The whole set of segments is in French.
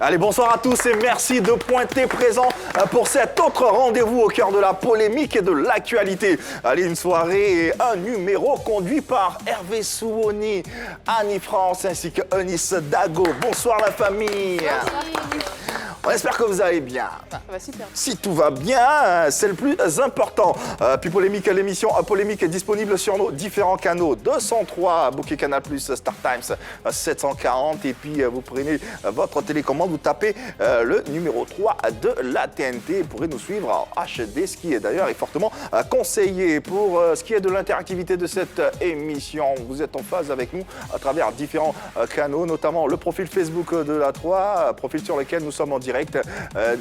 Allez, bonsoir à tous et merci de pointer présent pour cet autre rendez-vous au cœur de la polémique et de l'actualité. Allez, une soirée et un numéro conduit par Hervé Souoni, Annie France ainsi que Eunice Dago. Bonsoir la famille. On espère que vous allez bien. Ça va super. Si tout va bien, c'est le plus important. Puis Polémique, l'émission Polémique est disponible sur nos différents canaux. 203, Bouquet Canal+, Star Times 740. Et puis vous prenez votre télécommande, vous tapez le numéro 3 de la TNT. Vous pourrez nous suivre en HD, ce qui est d'ailleurs fortement conseillé. Pour ce qui est de l'interactivité de cette émission, vous êtes en phase avec nous à travers différents canaux, notamment le profil Facebook de la 3, profil sur lequel nous sommes en direct.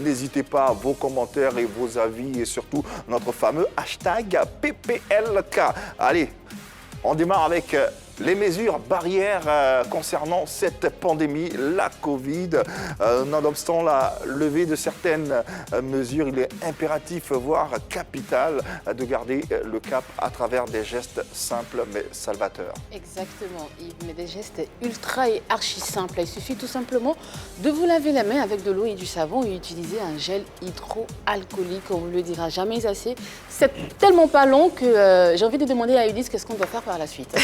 N'hésitez pas à vos commentaires et vos avis et surtout notre fameux hashtag PPLK. Allez, on démarre avec les mesures barrières concernant cette pandémie, la Covid. Nonobstant la levée de certaines mesures, il est impératif, voire capital, de garder le cap à travers des gestes simples mais salvateurs. Exactement, Yves, mais des gestes ultra et archi simples. Il suffit tout simplement de vous laver la main avec de l'eau et du savon et utiliser un gel hydroalcoolique. On ne vous le dira jamais assez. C'est tellement pas long que j'ai envie de demander à Ulysse qu'est-ce qu'on doit faire par la suite.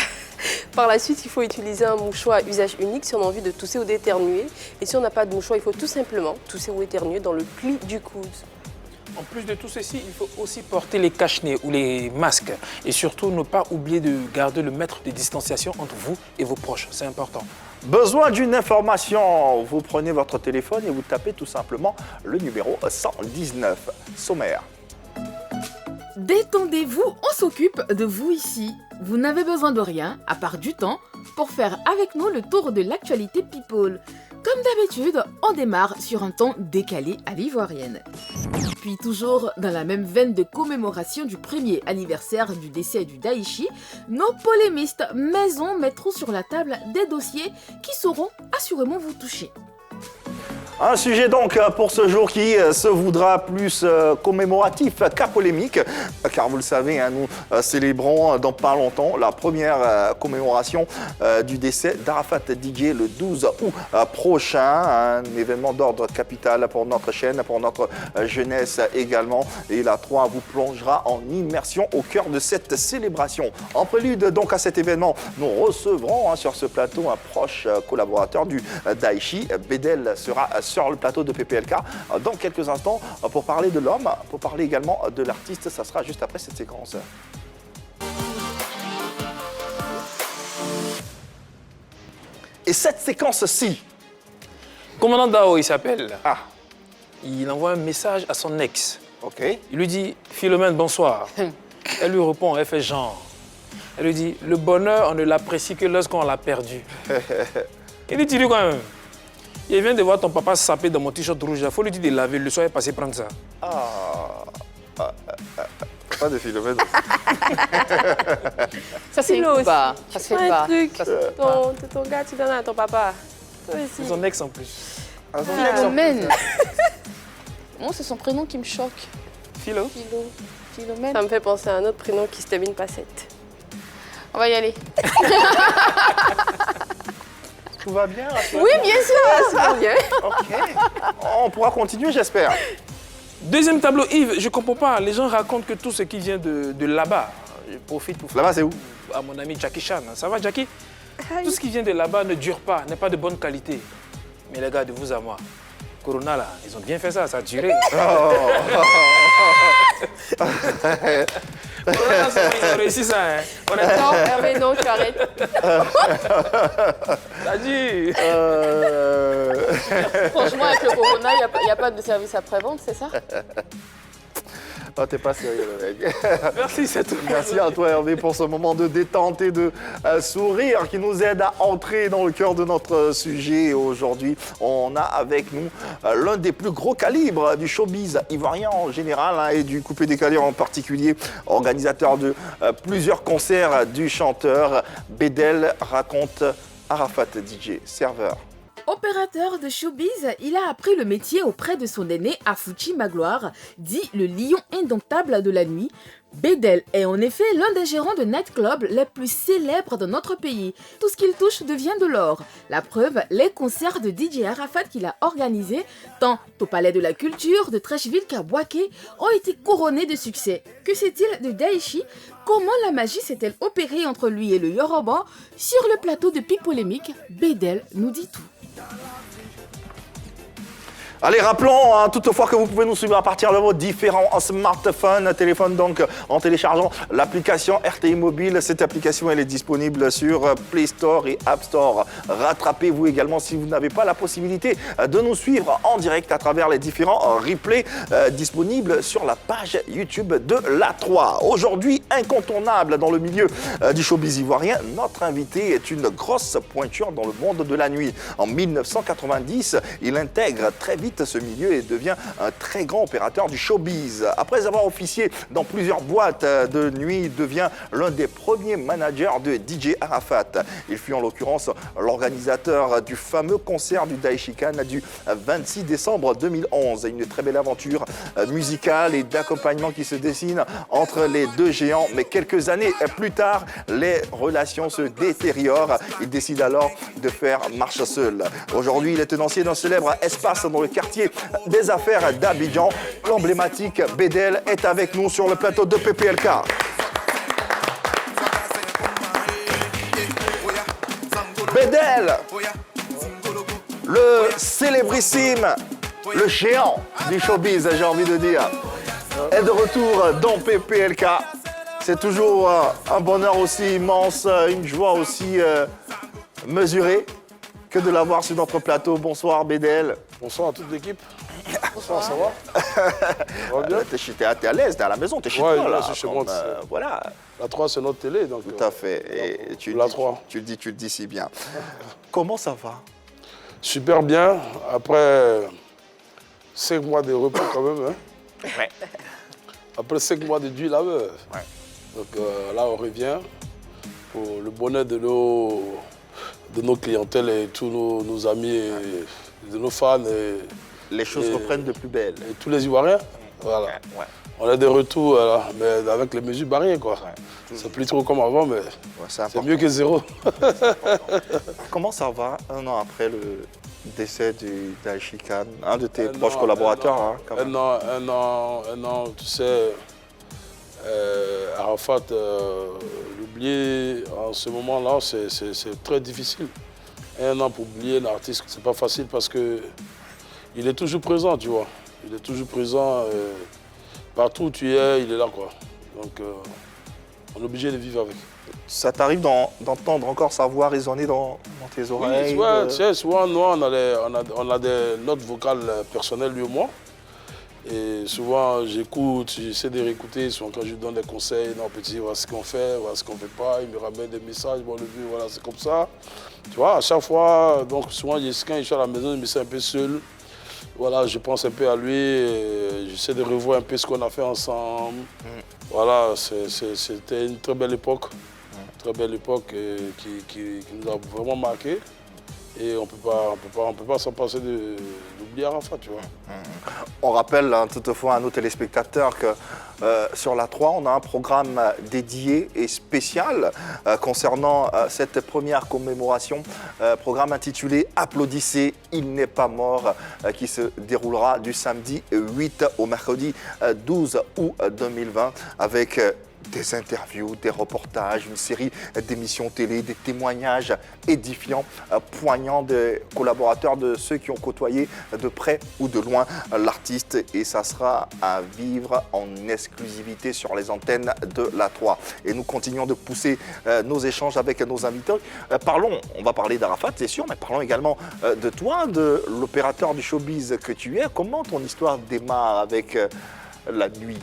Par la suite, il faut utiliser un mouchoir à usage unique si on a envie de tousser ou d'éternuer. Et si on n'a pas de mouchoir, il faut tout simplement tousser ou éternuer dans le pli du coude. En plus de tout ceci, il faut aussi porter les cache-nez ou les masques. Et surtout, ne pas oublier de garder le mètre de distanciation entre vous et vos proches. C'est important. Besoin d'une information, vous prenez votre téléphone et vous tapez tout simplement le numéro 119, sommaire. Détendez-vous, on s'occupe de vous ici. Vous n'avez besoin de rien, à part du temps, pour faire avec nous le tour de l'actualité People. Comme d'habitude, on démarre sur un ton décalé à l'ivoirienne. Puis toujours dans la même veine de commémoration du premier anniversaire du décès du Daichi, nos polémistes maison mettront sur la table des dossiers qui sauront assurément vous toucher. Un sujet donc pour ce jour qui se voudra plus commémoratif qu'à polémique, car vous le savez, hein, nous célébrons dans pas longtemps la première commémoration du décès d'Arafat Didier le 12 août prochain, un événement d'ordre capital pour notre chaîne, pour notre jeunesse également, et la 3 vous plongera en immersion au cœur de cette célébration. En prélude donc à cet événement, nous recevrons sur ce plateau un proche collaborateur du Daichi. Bédel sera sur le plateau de PPLK dans quelques instants pour parler de l'homme, pour parler également de l'artiste. Ça sera juste après cette séquence. Et cette séquence-ci. Commandant Dao, il s'appelle. Ah, Il envoie un message à son ex. ok. Il lui dit « Philomène, bonsoir ». Elle lui répond, elle fait genre. Elle lui dit « Le bonheur, on ne l'apprécie que lorsqu'on l'a perdu ». Il lui dit quand même. Il vient de voir ton papa saper dans mon t-shirt rouge. Il faut lui dire de laver. Le soir, il est passé prendre ça. Pas de Philomène. Ça, c'est Philo pas. aussi. Ça se fait Un pas. truc. Ça se fait pas. Ton gars, tu donnes à ton papa. Toi aussi. C'est son ex en plus. Philomène. Moi, c'est son prénom qui me choque. Philo. Philomène. Ça me fait penser à un autre prénom qui se termine par 7. On va y aller. Tout va bien? Oui, bien sûr. Ça va bien. Ok. On pourra continuer, j'espère. Deuxième tableau, Yves, je comprends pas. Les gens racontent que tout ce qui vient de là-bas, je profite pour Là-bas, c'est où? à mon ami Jackie Chan. Ça va, Jackie? Tout ce qui vient de là-bas ne dure pas, n'est pas de bonne qualité. Mais les gars, de vous à moi, Corona, là, ils ont bien fait ça, ça a duré. Corona, ils ont réussi ça, hein. Non, Hervé, non, tu arrêtes. Ça dit. Franchement, avec le corona, il n'y a pas de service après-vente, c'est ça? Oh, t'es pas sérieux, le mec. Merci, c'est tout. Merci à toi, Hervé, pour ce moment de détente et de sourire qui nous aide à entrer dans le cœur de notre sujet. Et aujourd'hui, on a avec nous l'un des plus gros calibres du showbiz ivoirien en général, hein, et du coupé-décalé en particulier, organisateur de plusieurs concerts du chanteur. Bédel raconte Arafat DJ, serveur. Opérateur de showbiz, il a appris le métier auprès de son aîné Afuchi Magloire, dit le lion indomptable de la nuit. Bedel est en effet l'un des gérants de nightclubs les plus célèbres de notre pays. Tout ce qu'il touche devient de l'or. La preuve, les concerts de DJ Arafat qu'il a organisés, tant au Palais de la Culture de Trècheville qu'à Boaké, ont été couronnés de succès. Que sait-il de Daichi? Comment la magie s'est-elle opérée entre lui et le Yoruba? Sur le plateau de Pic Polémique, Bedel nous dit tout. Allez, rappelons toutefois que vous pouvez nous suivre à partir de vos différents smartphones, téléphones, donc en téléchargeant l'application RTI Mobile. Cette application, elle est disponible sur Play Store et App Store. Rattrapez-vous également si vous n'avez pas la possibilité de nous suivre en direct à travers les différents replays disponibles sur la page YouTube de l'A3. Aujourd'hui, incontournable dans le milieu du showbiz ivoirien, notre invité est une grosse pointure dans le monde de la nuit. En 1990, il intègre très vite ce milieu et devient un très grand opérateur du showbiz. Après avoir officié dans plusieurs boîtes de nuit, il devient l'un des premiers managers de DJ Arafat. Il fut en l'occurrence l'organisateur du fameux concert du Daishikan du 26 décembre 2011. Une très belle aventure musicale et d'accompagnement qui se dessine entre les deux géants. Mais quelques années plus tard, les relations se détériorent. Il décide alors de faire marche seule. Aujourd'hui, il est tenancier d'un célèbre espace dans le quartier des affaires d'Abidjan. L'emblématique Bedel est avec nous sur le plateau de PPLK. Bedel, le célébrissime, le géant du showbiz, j'ai envie de dire, est de retour dans PPLK. C'est toujours un bonheur aussi immense, une joie aussi mesurée que de l'avoir sur notre plateau. Bonsoir Bedel. Bonsoir à toute l'équipe. Bonsoir, ça va? Ça va bien? T'es à l'aise, t'es à la maison, t'es chez Ouais, toi là, là. c'est chez moi. Voilà. La 3, c'est notre télé. Donc, Tout à fait. Et tu la le dis, 3. tu le dis si bien. Comment ça va? Super bien. Après 5 mois de repos quand même. Hein. Ouais. Après 5 mois de duel là. Ouais. Donc là, on revient pour le bonheur de nos clientèles et tous nos amis, et de nos fans. Les choses reprennent de plus belle. Et tous les Ivoiriens. Voilà. Ouais. On a des retours, mais avec les mesures barrières, quoi. Ouais. C'est plus trop comme avant, mais C'est c'est mieux que zéro. Comment ça va un an après le décès du Daishikan, un de tes Un proches an, collaborateurs? un an, hein, quand même. un an, tu sais, Arafat, l'oublier en ce moment-là, c'est très difficile. Un an pour oublier un artiste, c'est pas facile parce que il est toujours présent, tu vois. Il est toujours présent. Partout où tu es, il est là, quoi. Donc, on est obligé de vivre avec. Ça t'arrive d'entendre encore sa voix résonner dans tes oreilles? Oui, tu sais, souvent, nous, on a des notes vocales personnelles, lui et moi. Et souvent, j'écoute, j'essaie de réécouter. Souvent, quand je lui donne des conseils, non, petit, voilà ce qu'on fait, voilà ce qu'on ne fait pas. Il me ramène des messages, bon, le but, voilà, c'est comme ça. Tu vois, à chaque fois, donc souvent, quand je suis à la maison, je me sens un peu seul. Voilà, je pense un peu à lui, j'essaie de revoir un peu ce qu'on a fait ensemble. Voilà, c'était une très belle époque. Très belle époque qui nous a vraiment marqué. Et on peut pas s'en passer d'oublier Arafat, tu vois. On rappelle toutefois à nos téléspectateurs que sur la 3, on a un programme dédié et spécial concernant cette première commémoration, programme intitulé « Applaudissez, il n'est pas mort » qui se déroulera du samedi 8 au mercredi 12 août 2020 avec des interviews, des reportages, une série d'émissions télé, des témoignages édifiants, poignants des collaborateurs, de ceux qui ont côtoyé de près ou de loin l'artiste. Et ça sera à vivre en exclusivité sur les antennes de la 3. Et nous continuons de pousser nos échanges avec nos invités. On va parler d'Arafat, c'est sûr, mais parlons également de toi, de l'opérateur du showbiz que tu es. Comment ton histoire démarre avec la nuit?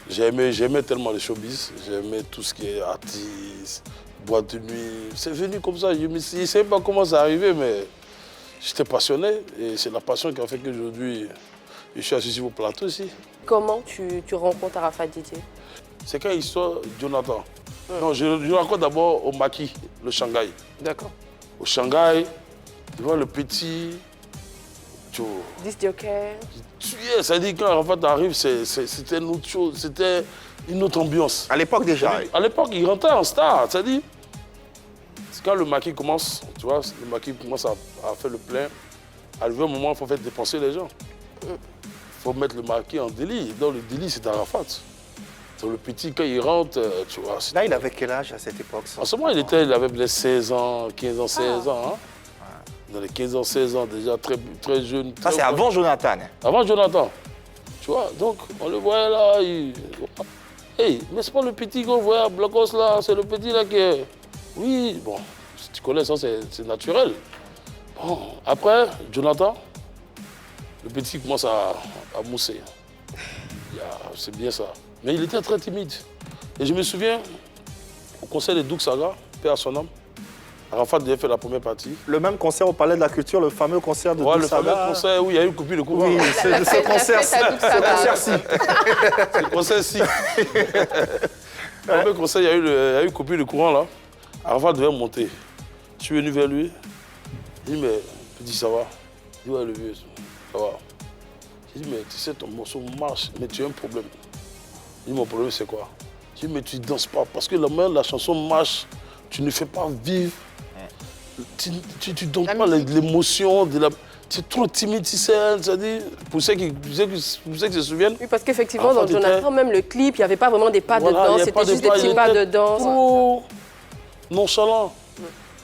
J'aimais tellement le showbiz, j'aimais tout ce qui est artiste, boîte de nuit. C'est venu comme ça, je ne sais pas comment ça arrivé, mais j'étais passionné. Et c'est la passion qui a fait qu'aujourd'hui, je suis assis sur vos plateaux ici. Comment tu rencontres Arafat Didier? C'est quand il sort Jonathan. Non, je raconte d'abord au Maquis, le Shanghai. D'accord. Au Shanghai, Tu vois, le petit, tu vois. Disc-jockey. Ça dit quand Arafat arrive, c'était une autre chose, c'était une autre ambiance. À l'époque déjà. À l'époque, il rentrait en star, c'est-à-dire, c'est quand le maquis commence, tu vois, le maquis commence à faire le plein, arrivé un moment, il faut faire dépenser les gens. Il faut mettre le maquis en délit. Donc le délit, c'est Arafat. Donc le petit, quand il rentre, tu vois... Là, il avait quel âge à cette époque? En ce moment, il avait peut-être 16 ans, 15 ans, 16 ans. Hein. Dans les 15 ans, 16 ans, déjà très, très jeune. Ça, c'est avant Jonathan. Avant Jonathan. Tu vois, donc on le voyait là. Hey, mais c'est pas le petit qu'on voit à Blocos là, c'est le petit là qui est... Oui, bon, si tu connais ça, c'est naturel. Bon, après, Jonathan, le petit commence à mousser. C'est bien ça. Mais il était très timide. Et je me souviens, au concert de Douk Saga, paix à son âme, Arafat devait faire la première partie. Le même concert au Palais de la Culture, le fameux concert de Ouais, Douk le Saga. fameux concert où il y a eu une coupure de courant. Oui, c'est ce concert-ci. C'est le concert-ci. Le premier concert, il y a eu une coupure de courant là. Arafat devait monter. Je suis venu vers lui. Il dit, mais petit, ça va? Il dit, ouais, le vieux, ça va. J'ai dit, mais tu sais, ton morceau marche, mais tu as un problème. Il dit, mon problème, c'est quoi? J'ai dit, mais tu ne danses pas. Parce que la chanson marche, tu ne fais pas vivre. Tu ne donnes pas l'émotion de la... Tu es trop timide, tu sais, c'est-à-dire, pour ceux qui se souviennent. Oui, parce qu'effectivement, dans Jonathan, même le clip, il n'y avait pas vraiment des pas de danse, c'était juste des petits pas de danse. Trop nonchalant.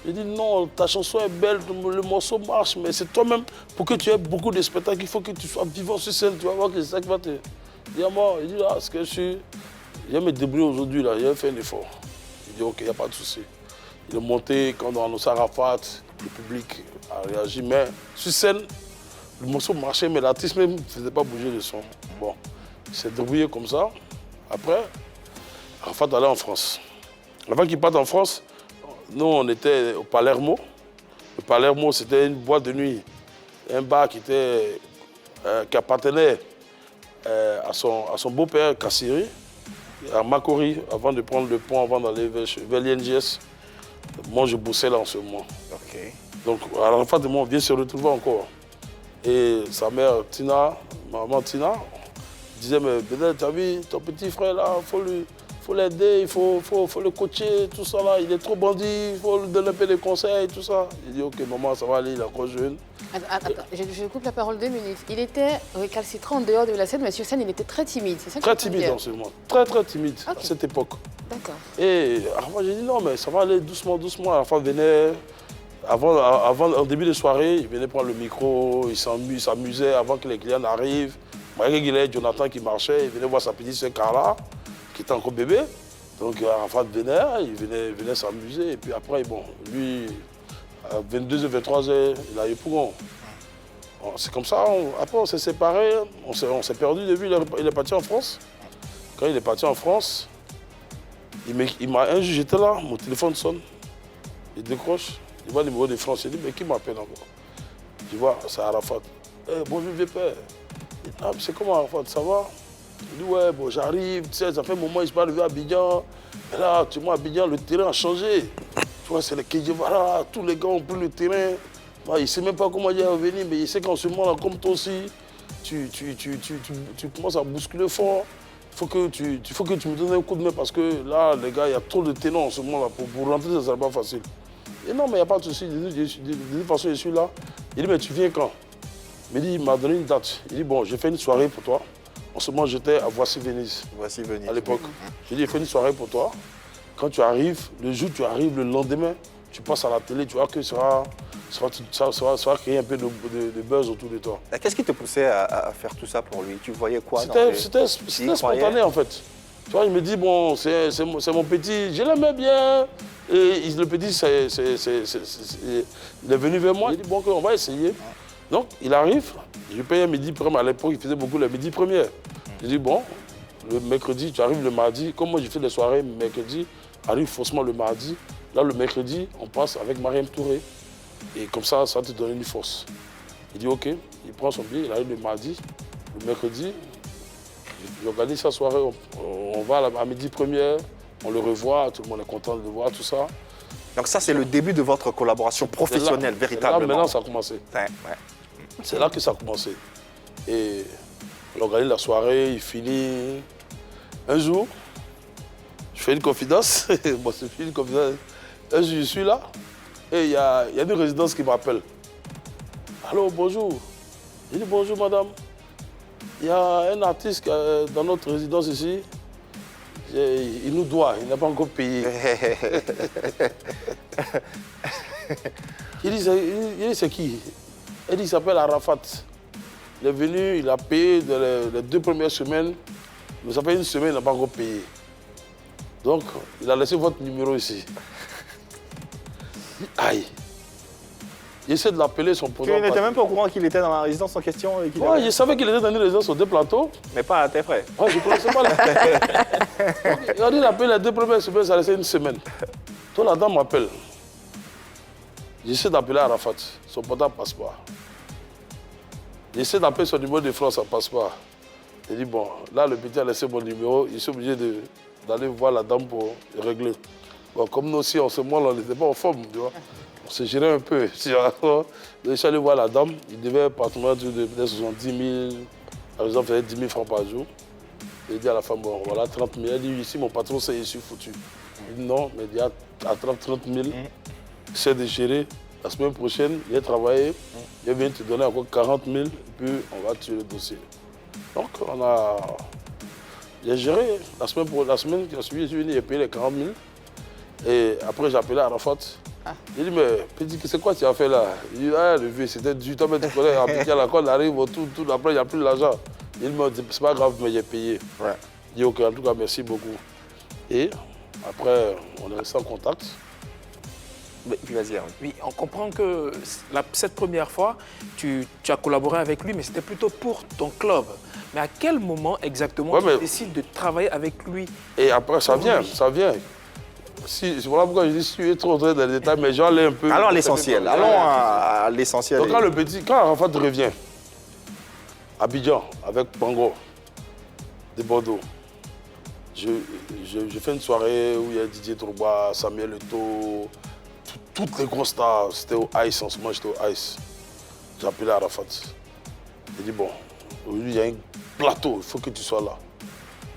J'ai dit non, ta chanson est belle, le morceau marche, mais c'est toi-même, pour que tu aies beaucoup de spectacles, il faut que tu sois vivant sur scène, tu vas voir que c'est ça qui va te dire à moi. Il dit là, ce que je vais me débrouiller aujourd'hui, là, j'ai fait un effort. Il dit ok, il n'y a pas de souci. Il est monté, quand on a annoncé Arafat, le public a réagi, mais sur scène, le morceau marchait, mais l'artiste même ne faisait pas bouger le son. Bon, il s'est débrouillé comme ça. Après, Arafat allait en France. Avant qu'il parte en France, nous, on était au Palermo. Le Palermo, c'était une boîte de nuit, un bar qui appartenait à son beau-père, Kassiri, à Makori, avant de prendre le pont, avant d'aller vers l'INGS. Moi, je bossais là en ce moment. Okay. Donc, à la fin de moi, on vient se retrouver encore. Et sa mère, Tina, maman Tina, disait, mais Bédel, tu as vu, ton petit frère là, il faut l'aider, il faut le coacher, tout ça là, il est trop bandit, il faut lui donner un peu de conseils, tout ça. Il dit, ok maman, ça va aller, il est encore jeune. Attends, je coupe la parole 2 minutes. Il était récalcitrant en dehors de la scène, mais sur scène, il était très timide, c'est ça que Très timide en ce moment, très timide à cette époque. D'accord. Et moi j'ai dit non, mais ça va aller doucement, doucement. À la fin, venait, en début de soirée, il venait prendre le micro, il s'amusait avant que les clients n'arrivent. Malgré qu'il y avait Jonathan qui marchait, il venait voir sa petite sœur Carla, qui était encore bébé. Donc Arafat venait, il venait s'amuser. Et puis après, bon, lui, à 22h, 23h, il a eu pour c'est comme ça, après on s'est séparés, on s'est perdu de vue, il est parti en France. Quand il est parti en France, un jour j'étais là, mon téléphone sonne, il décroche, il voit le numéro de France, il dit mais qui m'appelle encore? Je vois, c'est Arafat. Bonjour vieux père. Ah, c'est comment Arafat, ça va? Il dit ouais, bon j'arrive, tu sais, ça fait un moment, je suis pas arrivé à Abidjan. Mais là, tu vois, Abidjan, le terrain a changé. Tu vois, c'est le Kedjevara, tous les gars ont pris le terrain. Bah, il ne sait même pas comment il est revenu, mais il sait qu'en ce moment-là, comme toi aussi, tu commences à bousculer fort. Il faut que tu me donnes un coup de main parce que là, les gars, il y a trop de ténors en ce moment-là. Pour rentrer, ça ne sera pas facile. Et non, mais il n'y a pas de souci. De toute façon, je suis là. Il dit, mais tu viens quand? Il m'a donné une date. Il dit, bon, j'ai fait une soirée pour toi. En ce moment, j'étais à Voici Venise. Voici Venise. À l'époque. J'ai dit, j'ai fait une soirée pour toi. Quand tu arrives, le jour où tu arrives, le lendemain, tu passes à la télé, tu vois que ça va créer un peu de buzz autour de toi. Qu'est-ce qui te poussait à faire tout ça pour lui? Tu voyais quoi? C'était spontané en fait. Tu vois, il me dit, bon, c'est mon petit, je l'aimais bien. Et le petit, il est venu vers moi, il dit, bon, on va essayer. Donc, il arrive, je paye un midi première. À l'époque, il faisait beaucoup le midi première. Je dis, bon, le mercredi, tu arrives le mardi. Comme moi, j'ai fait des soirées mercredi, arrive forcément le mardi. Là, le mercredi, on passe avec Mariam Touré. Et comme ça te donne une force. Il dit OK, il prend son billet, il arrive le mardi. Le mercredi, j'organise sa soirée, on va à midi première, on le revoit, tout le monde est content de le voir, tout ça. Donc ça, c'est le début de votre collaboration professionnelle, C'est là, véritablement. maintenant, ça a commencé. Ouais. C'est là que ça a commencé. Et on organise la soirée, il finit. Un jour, je fais une confidence. Bon, c'est une confidence. Un jour, je suis là et il y a une résidence qui m'appelle. Allô, bonjour. Je dis bonjour, madame. Il y a un artiste dans notre résidence ici. Il nous doit, il n'a pas encore payé. Il dit c'est qui? Elle dit il s'appelle Arafat. Il est venu, il a payé les 2 premières semaines. Mais ça fait une semaine, il n'a pas encore payé. Donc, il a laissé votre numéro ici. Aïe. J'essaie de l'appeler, son Tu programme. n'étais même pas au courant qu'il était dans la résidence en question et qu'il Ouais, je savais qu'il était dans une résidence sur 2 plateaux. Mais pas à tes frais. Ouais, je ne connaissais pas. Il a dit, il a payé les 2 premières semaines, ça a laissé une semaine. Toi, la dame m'appelle. J'essaie d'appeler Arafat. Son portable passe pas. J'essaie d'appeler son numéro de France, ça passe pas. Il dit, bon, là, le petit a laissé mon numéro. Je suis obligé d'aller voir la dame pour régler. Bon, comme nous aussi, en ce moment, on n'était pas en forme, tu vois. On s'est géré un peu. Je suis allé voir la dame. Il devait un appartement de peut-être 70 000. Par exemple, il faisait 10 000 francs par jour. J'ai dit à la femme, bon, voilà, 30 000. Elle dit, ici, mon patron, c'est issu foutu. Il dit, non, mais il dit, à 30 000, c'est de gérer. La semaine prochaine, il a travaillé. Il vient te donner encore 40 000, et puis on va tuer le dossier. Donc, j'ai géré. La semaine qui a suivi, je suis venu, j'ai payé les 40 000. Et après, j'ai appelé Arafat. Il dit, mais petit, c'est quoi tu as fait là? Il dit, ah, le vieux, c'était 18 ans, mais tu connais, après, la colle arrive, tout, après, il n'y a plus d'argent. Il me dit, c'est pas grave, mais j'ai payé. Ouais. Il dit, ok, en tout cas, merci beaucoup. Et après, on est resté en contact. Mais, puis vas-y, Aaron. Oui, on comprend que cette première fois, tu as collaboré avec lui, mais c'était plutôt pour ton club. Mais à quel moment exactement tu décides de travailler avec lui? Et après, ça vient. C'est voilà pourquoi je dis, si tu es trop dans les détails, mais j'en ai un peu. Allons à l'essentiel. Allons à l'essentiel. Donc quand Arafat revient, à Abidjan, avec Pango, de Bordeaux, je fais une soirée où il y a Didier Drogba, Samuel Eto'o, toutes les grosses stars. C'était au Ice, en ce moment j'étais au Ice. J'ai appelé Arafat. Il dit, bon, aujourd'hui il y a un plateau, il faut que tu sois là.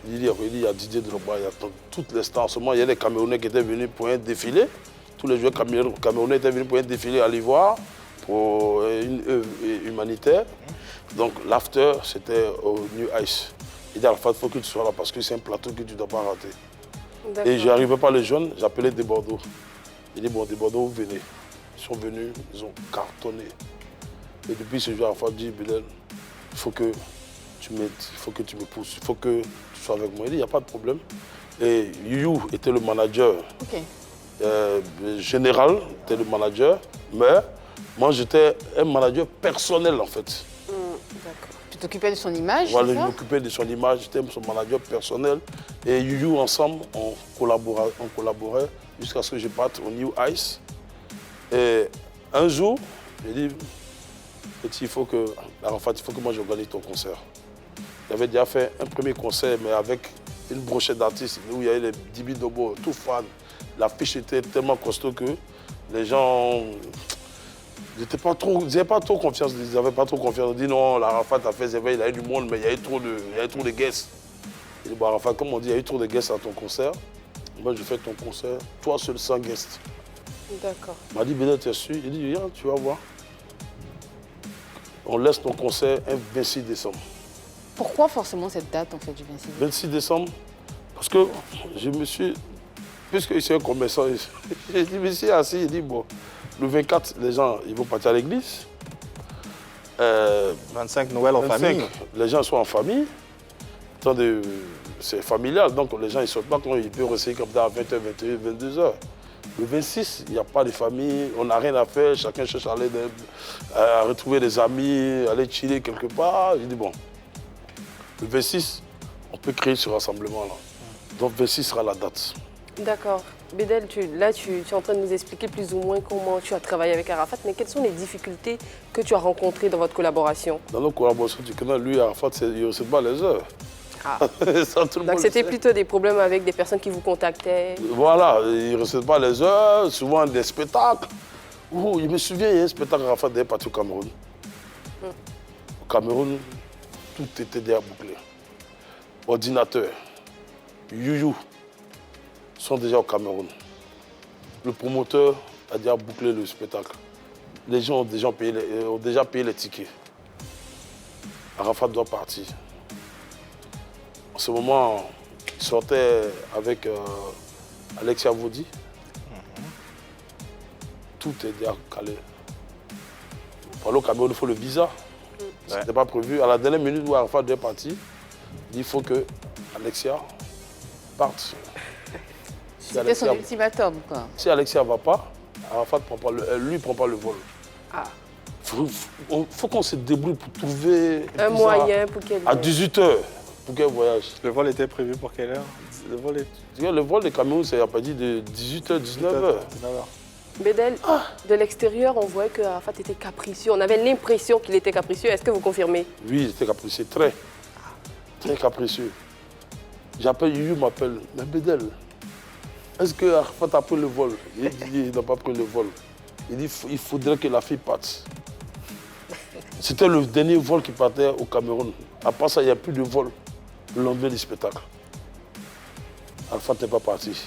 Il dit, il y a Didier Drogba, il y a toutes les stars. En ce moment, il y a des Camerounais qui étaient venus pour un défilé. Tous les joueurs camerounais étaient venus pour un défilé à l'Ivoire, pour une œuvre humanitaire. Donc l'after, c'était au New Ice. Il dit, Arafat, il faut que tu sois là parce que c'est un plateau que tu ne dois pas rater. Et je n'arrivais pas les jeunes, j'appelais des Bordeaux. Il dit, bon, des Bordeaux, vous venez. Ils sont venus, ils ont cartonné. Et depuis ce jour, Arafat dit, Bilal, il faut que tu m'aides, il faut que tu me pousses, il faut que tu sois avec moi. Il dit, il n'y a pas de problème. Et You était le manager général, était le manager, mais moi j'étais un manager personnel en fait. D'accord. Tu t'occupais de son image, Voilà, c'est je ça? m'occupais de son image, j'étais son manager personnel. Et You ensemble, on collaborait jusqu'à ce que je parte au New Ice. Et un jour, j'ai dit, petit, il faut que moi j'organise ton concert. J'avais déjà fait un premier concert, mais avec une brochette d'artistes où il y avait les Dibi Dobo, tout fan. L'affiche était tellement costaud que les gens n'avaient pas trop confiance. Ils n'avaient pas trop confiance. Ils disaient non, l'Arafat a fait il y a eu du monde, mais il y avait trop de guests. Il dit, bon, Arafat, comme on dit, il y a eu trop de guests à ton concert. Moi, je fais ton concert, toi seul sans guests. D'accord. Il m'a dit, Bédé, tu es sûr? Il dit, viens, tu vas voir. On laisse ton concert un 26 décembre. Pourquoi forcément cette date, en fait, du 26 décembre? 26 décembre, parce que je me suis... Puisque c'est un commerçant, je me suis assis, il dit, bon, le 24, les gens, ils vont partir à l'église. 25 Noël en famille. Les gens sont en famille. C'est familial, donc les gens ils ne sortent pas quand ils peuvent rester comme ça à 20h, 21h, 22h. Le 26, il n'y a pas de famille, on n'a rien à faire, chacun cherche à aller à retrouver des amis, aller chiller quelque part. J'ai dit bon, le 26, on peut créer ce rassemblement-là. Donc 26 sera la date. D'accord. Bédel, tu es en train de nous expliquer plus ou moins comment tu as travaillé avec Arafat, mais quelles sont les difficultés que tu as rencontrées dans votre collaboration? Dans notre collaboration, tu connais, lui, Arafat, il ne recevait pas les heures. Ah. Ça, tout le Donc monde c'était le sait. plutôt des problèmes avec des personnes qui vous contactaient. Voilà, ils ne respectent pas les heures, souvent des spectacles. Oh, je me souviens, il y a un spectacle à faire parti au Cameroun. Au Cameroun, tout était déjà bouclé. Ordinateur, Youyou sont déjà au Cameroun. Le promoteur a déjà bouclé le spectacle. Les gens ont déjà payé les tickets. Arafat doit partir. En ce moment, il sortait avec Alexia Vodi. Tout est déjà calé. Pour aller au Cameroun, il faut le visa. Ce n'était pas prévu. À la dernière minute où Arafat devait partir, il dit il faut que Alexia parte. Si C'était son Alexia- ultimatum, quoi. si Alexia ne va pas, Arafat ne prend pas le vol. Ah. Faut qu'on se débrouille pour trouver Un visa moyen pour qu'elle... à 18h pour qu'elle voyage. Le vol était prévu pour quelle heure? Le vol de Cameroun, c'est à partir de 18h, 19h. Bédel, de l'extérieur, on voyait que Arafat était capricieux. On avait l'impression qu'il était capricieux. Est-ce que vous confirmez? Oui, il était capricieux, très capricieux. J'appelle Youyou, m'appelle, mais Bédel, est-ce que Arafat a pris le vol? Il dit il n'a pas pris le vol. Il dit il faudrait que la fille parte. C'était le dernier vol qui partait au Cameroun. À part ça, il n'y a plus de vol le lendemain du spectacle. Arafat n'est pas parti.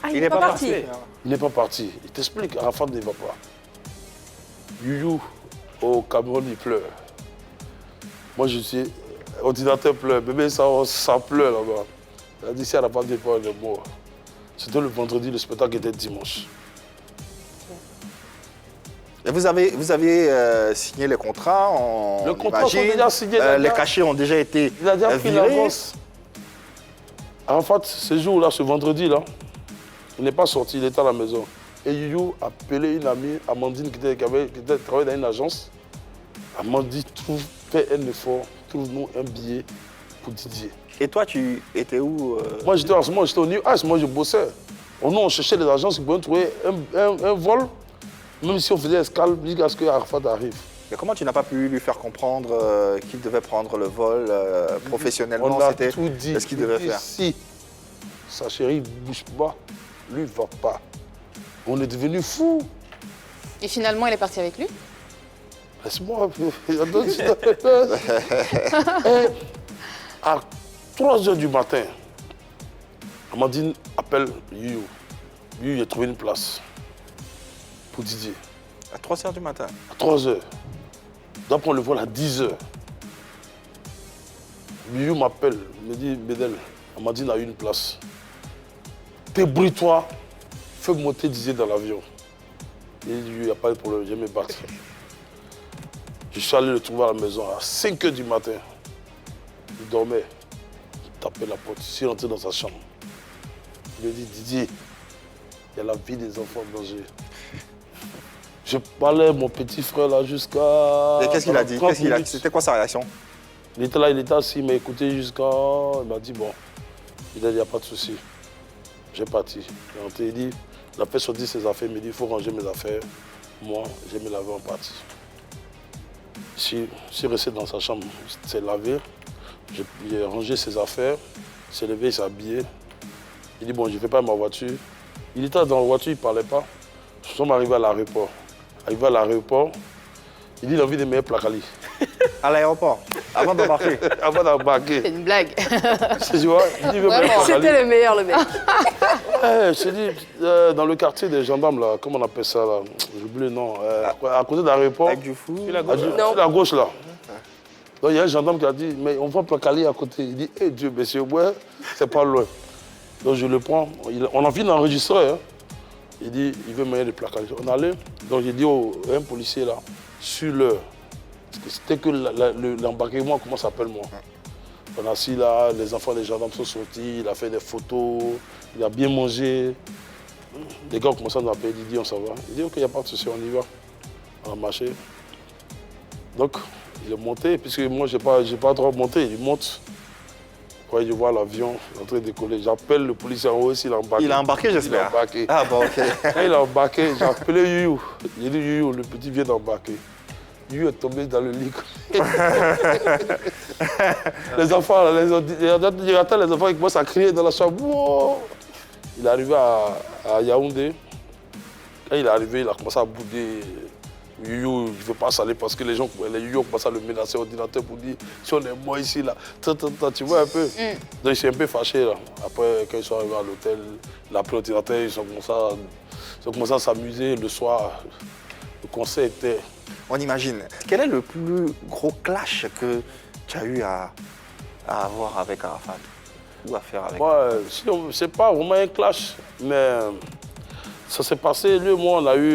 Ah, il n'est pas parti. Il n'est pas parti. Il t'explique, Arafat ne va pas. Youyou, au Cameroun, il pleure. Moi, je suis... Ordinateur pleure. Bébé, ça pleure là-bas. Il a dit, si Arafat n'est pas, il est mort. C'était le vendredi, le spectacle était dimanche. Et vous avez signé les contrats, Le contrat sont déjà signés, les cachets ont déjà été Il a déjà pris virés. l'avance. Arafat, ce jour-là, ce vendredi-là, il n'est pas sorti, il était à la maison. Et Youyou a appelé une amie, Amandine, qui travaillait dans une agence. Amandine, fais un effort, trouve-nous un billet pour Didier. Et toi, tu étais où Moi, j'étais au New Ice, moi, je bossais. Nous, on cherchait des agences qui pouvaient trouver un vol, même si on faisait escale, jusqu'à ce que Arafat arrive. Et comment tu n'as pas pu lui faire comprendre qu'il devait prendre le vol professionnellement? On a C'était tout dit. ce qu'il devait Il dit, faire. Si sa chérie ne bouge pas, lui ne va pas. On est devenus fous. Et finalement, il est parti avec lui? Laisse-moi. À 3h du matin, Amandine appelle Youyou. Youyou a trouvé une place pour Didier. À 3h du matin. À 3h. Il doit prendre le vol à 10h. Youyou m'appelle, me dit, Bédel, Amandine a eu une place. Débrouille-toi, fais monter Didier dans l'avion. Il dit, il n'y a pas de problème, je vais me battre. Je suis allé le trouver à la maison à 5h du matin. Il dormait. Il tapait la porte. Je suis rentré dans sa chambre. Il lui a dit, Didier, il y a la vie des enfants en danger. Je parlais à mon petit frère là jusqu'à... Et qu'est-ce qu'il a dit? 30 minutes. C'était quoi sa réaction? Il était là, il était assis, il m'a écouté jusqu'à... Il m'a dit, bon, il n'y a pas de souci. J'ai parti. Il est rentré, il dit, il a fait sortir ses affaires, il m'a dit, il faut ranger mes affaires. Moi, j'ai mis laver en partie. Je suis resté dans sa chambre, il s'est lavé, j'ai rangé ses affaires, il s'est levé, il s'est habillé. Il dit, bon, je ne vais pas à ma voiture. Il était dans la voiture, il ne parlait pas. Nous sommes arrivés à l'aéroport. Arrivé à l'aéroport, il dit, il a envie de me placali. À l'aéroport, avant d'embarquer. Avant d'embarquer. C'est une blague. Tu vois, il dit, il veut me placali. C'était le meilleur, le mec. Je te dis, dans le quartier des gendarmes, là, comment on appelle ça là? J'oublie le nom. À côté de l'aéroport. Avec du fou. Non. La gauche là. Donc il y a un gendarme qui a dit, mais on va placaler à côté. Il dit, eh Dieu, monsieur, ouais, c'est pas loin. Donc je le prends. On a fini d'enregistrer. Hein. Il dit, il veut moyen de placaler. On allait. Donc j'ai dit à un policier là, sur l'heure. Parce que c'était que l'embarquement, comment ça s'appelle moi? On a assis là, les enfants des gendarmes sont sortis, il a fait des photos, il a bien mangé. Les gars ont commencé à nous appeler, Didier, on s'en va. Il dit, ok, il n'y a pas de souci, on y va. On a marché. Donc, il est monté, puisque moi, je n'ai pas trop monté, il monte. Quand je vois l'avion en train de décoller, j'appelle le policier en haut, s'il a embarqué. Il a embarqué, j'espère. Il a embarqué. Ah bon, ok. Quand il a embarqué, j'ai appelé Youyou. J'ai dit, Youyou, le petit vient d'embarquer. Lui est tombé dans le lit. Les enfants, les ordinateurs, les enfants, ils commencent à crier dans la chambre. Wow. Il est arrivé à Yaoundé. Quand il est arrivé, il a commencé à bouder. Yoyo, il ne veut pas s'aller parce que les Yoyo commencent à le menacer au ordinateur pour dire si on est mort ici, là, tu vois un peu. Donc il s'est un peu fâché. Là. Après, quand ils sont arrivés à l'hôtel, il a pris l'ordinateur, ils ont commencé à s'amuser le soir. Le concert était... On imagine. Quel est le plus gros clash que tu as eu à avoir avec Arafat ou à faire avec Moi, c'est pas vraiment un clash, mais ça s'est passé, lui et moi, on a eu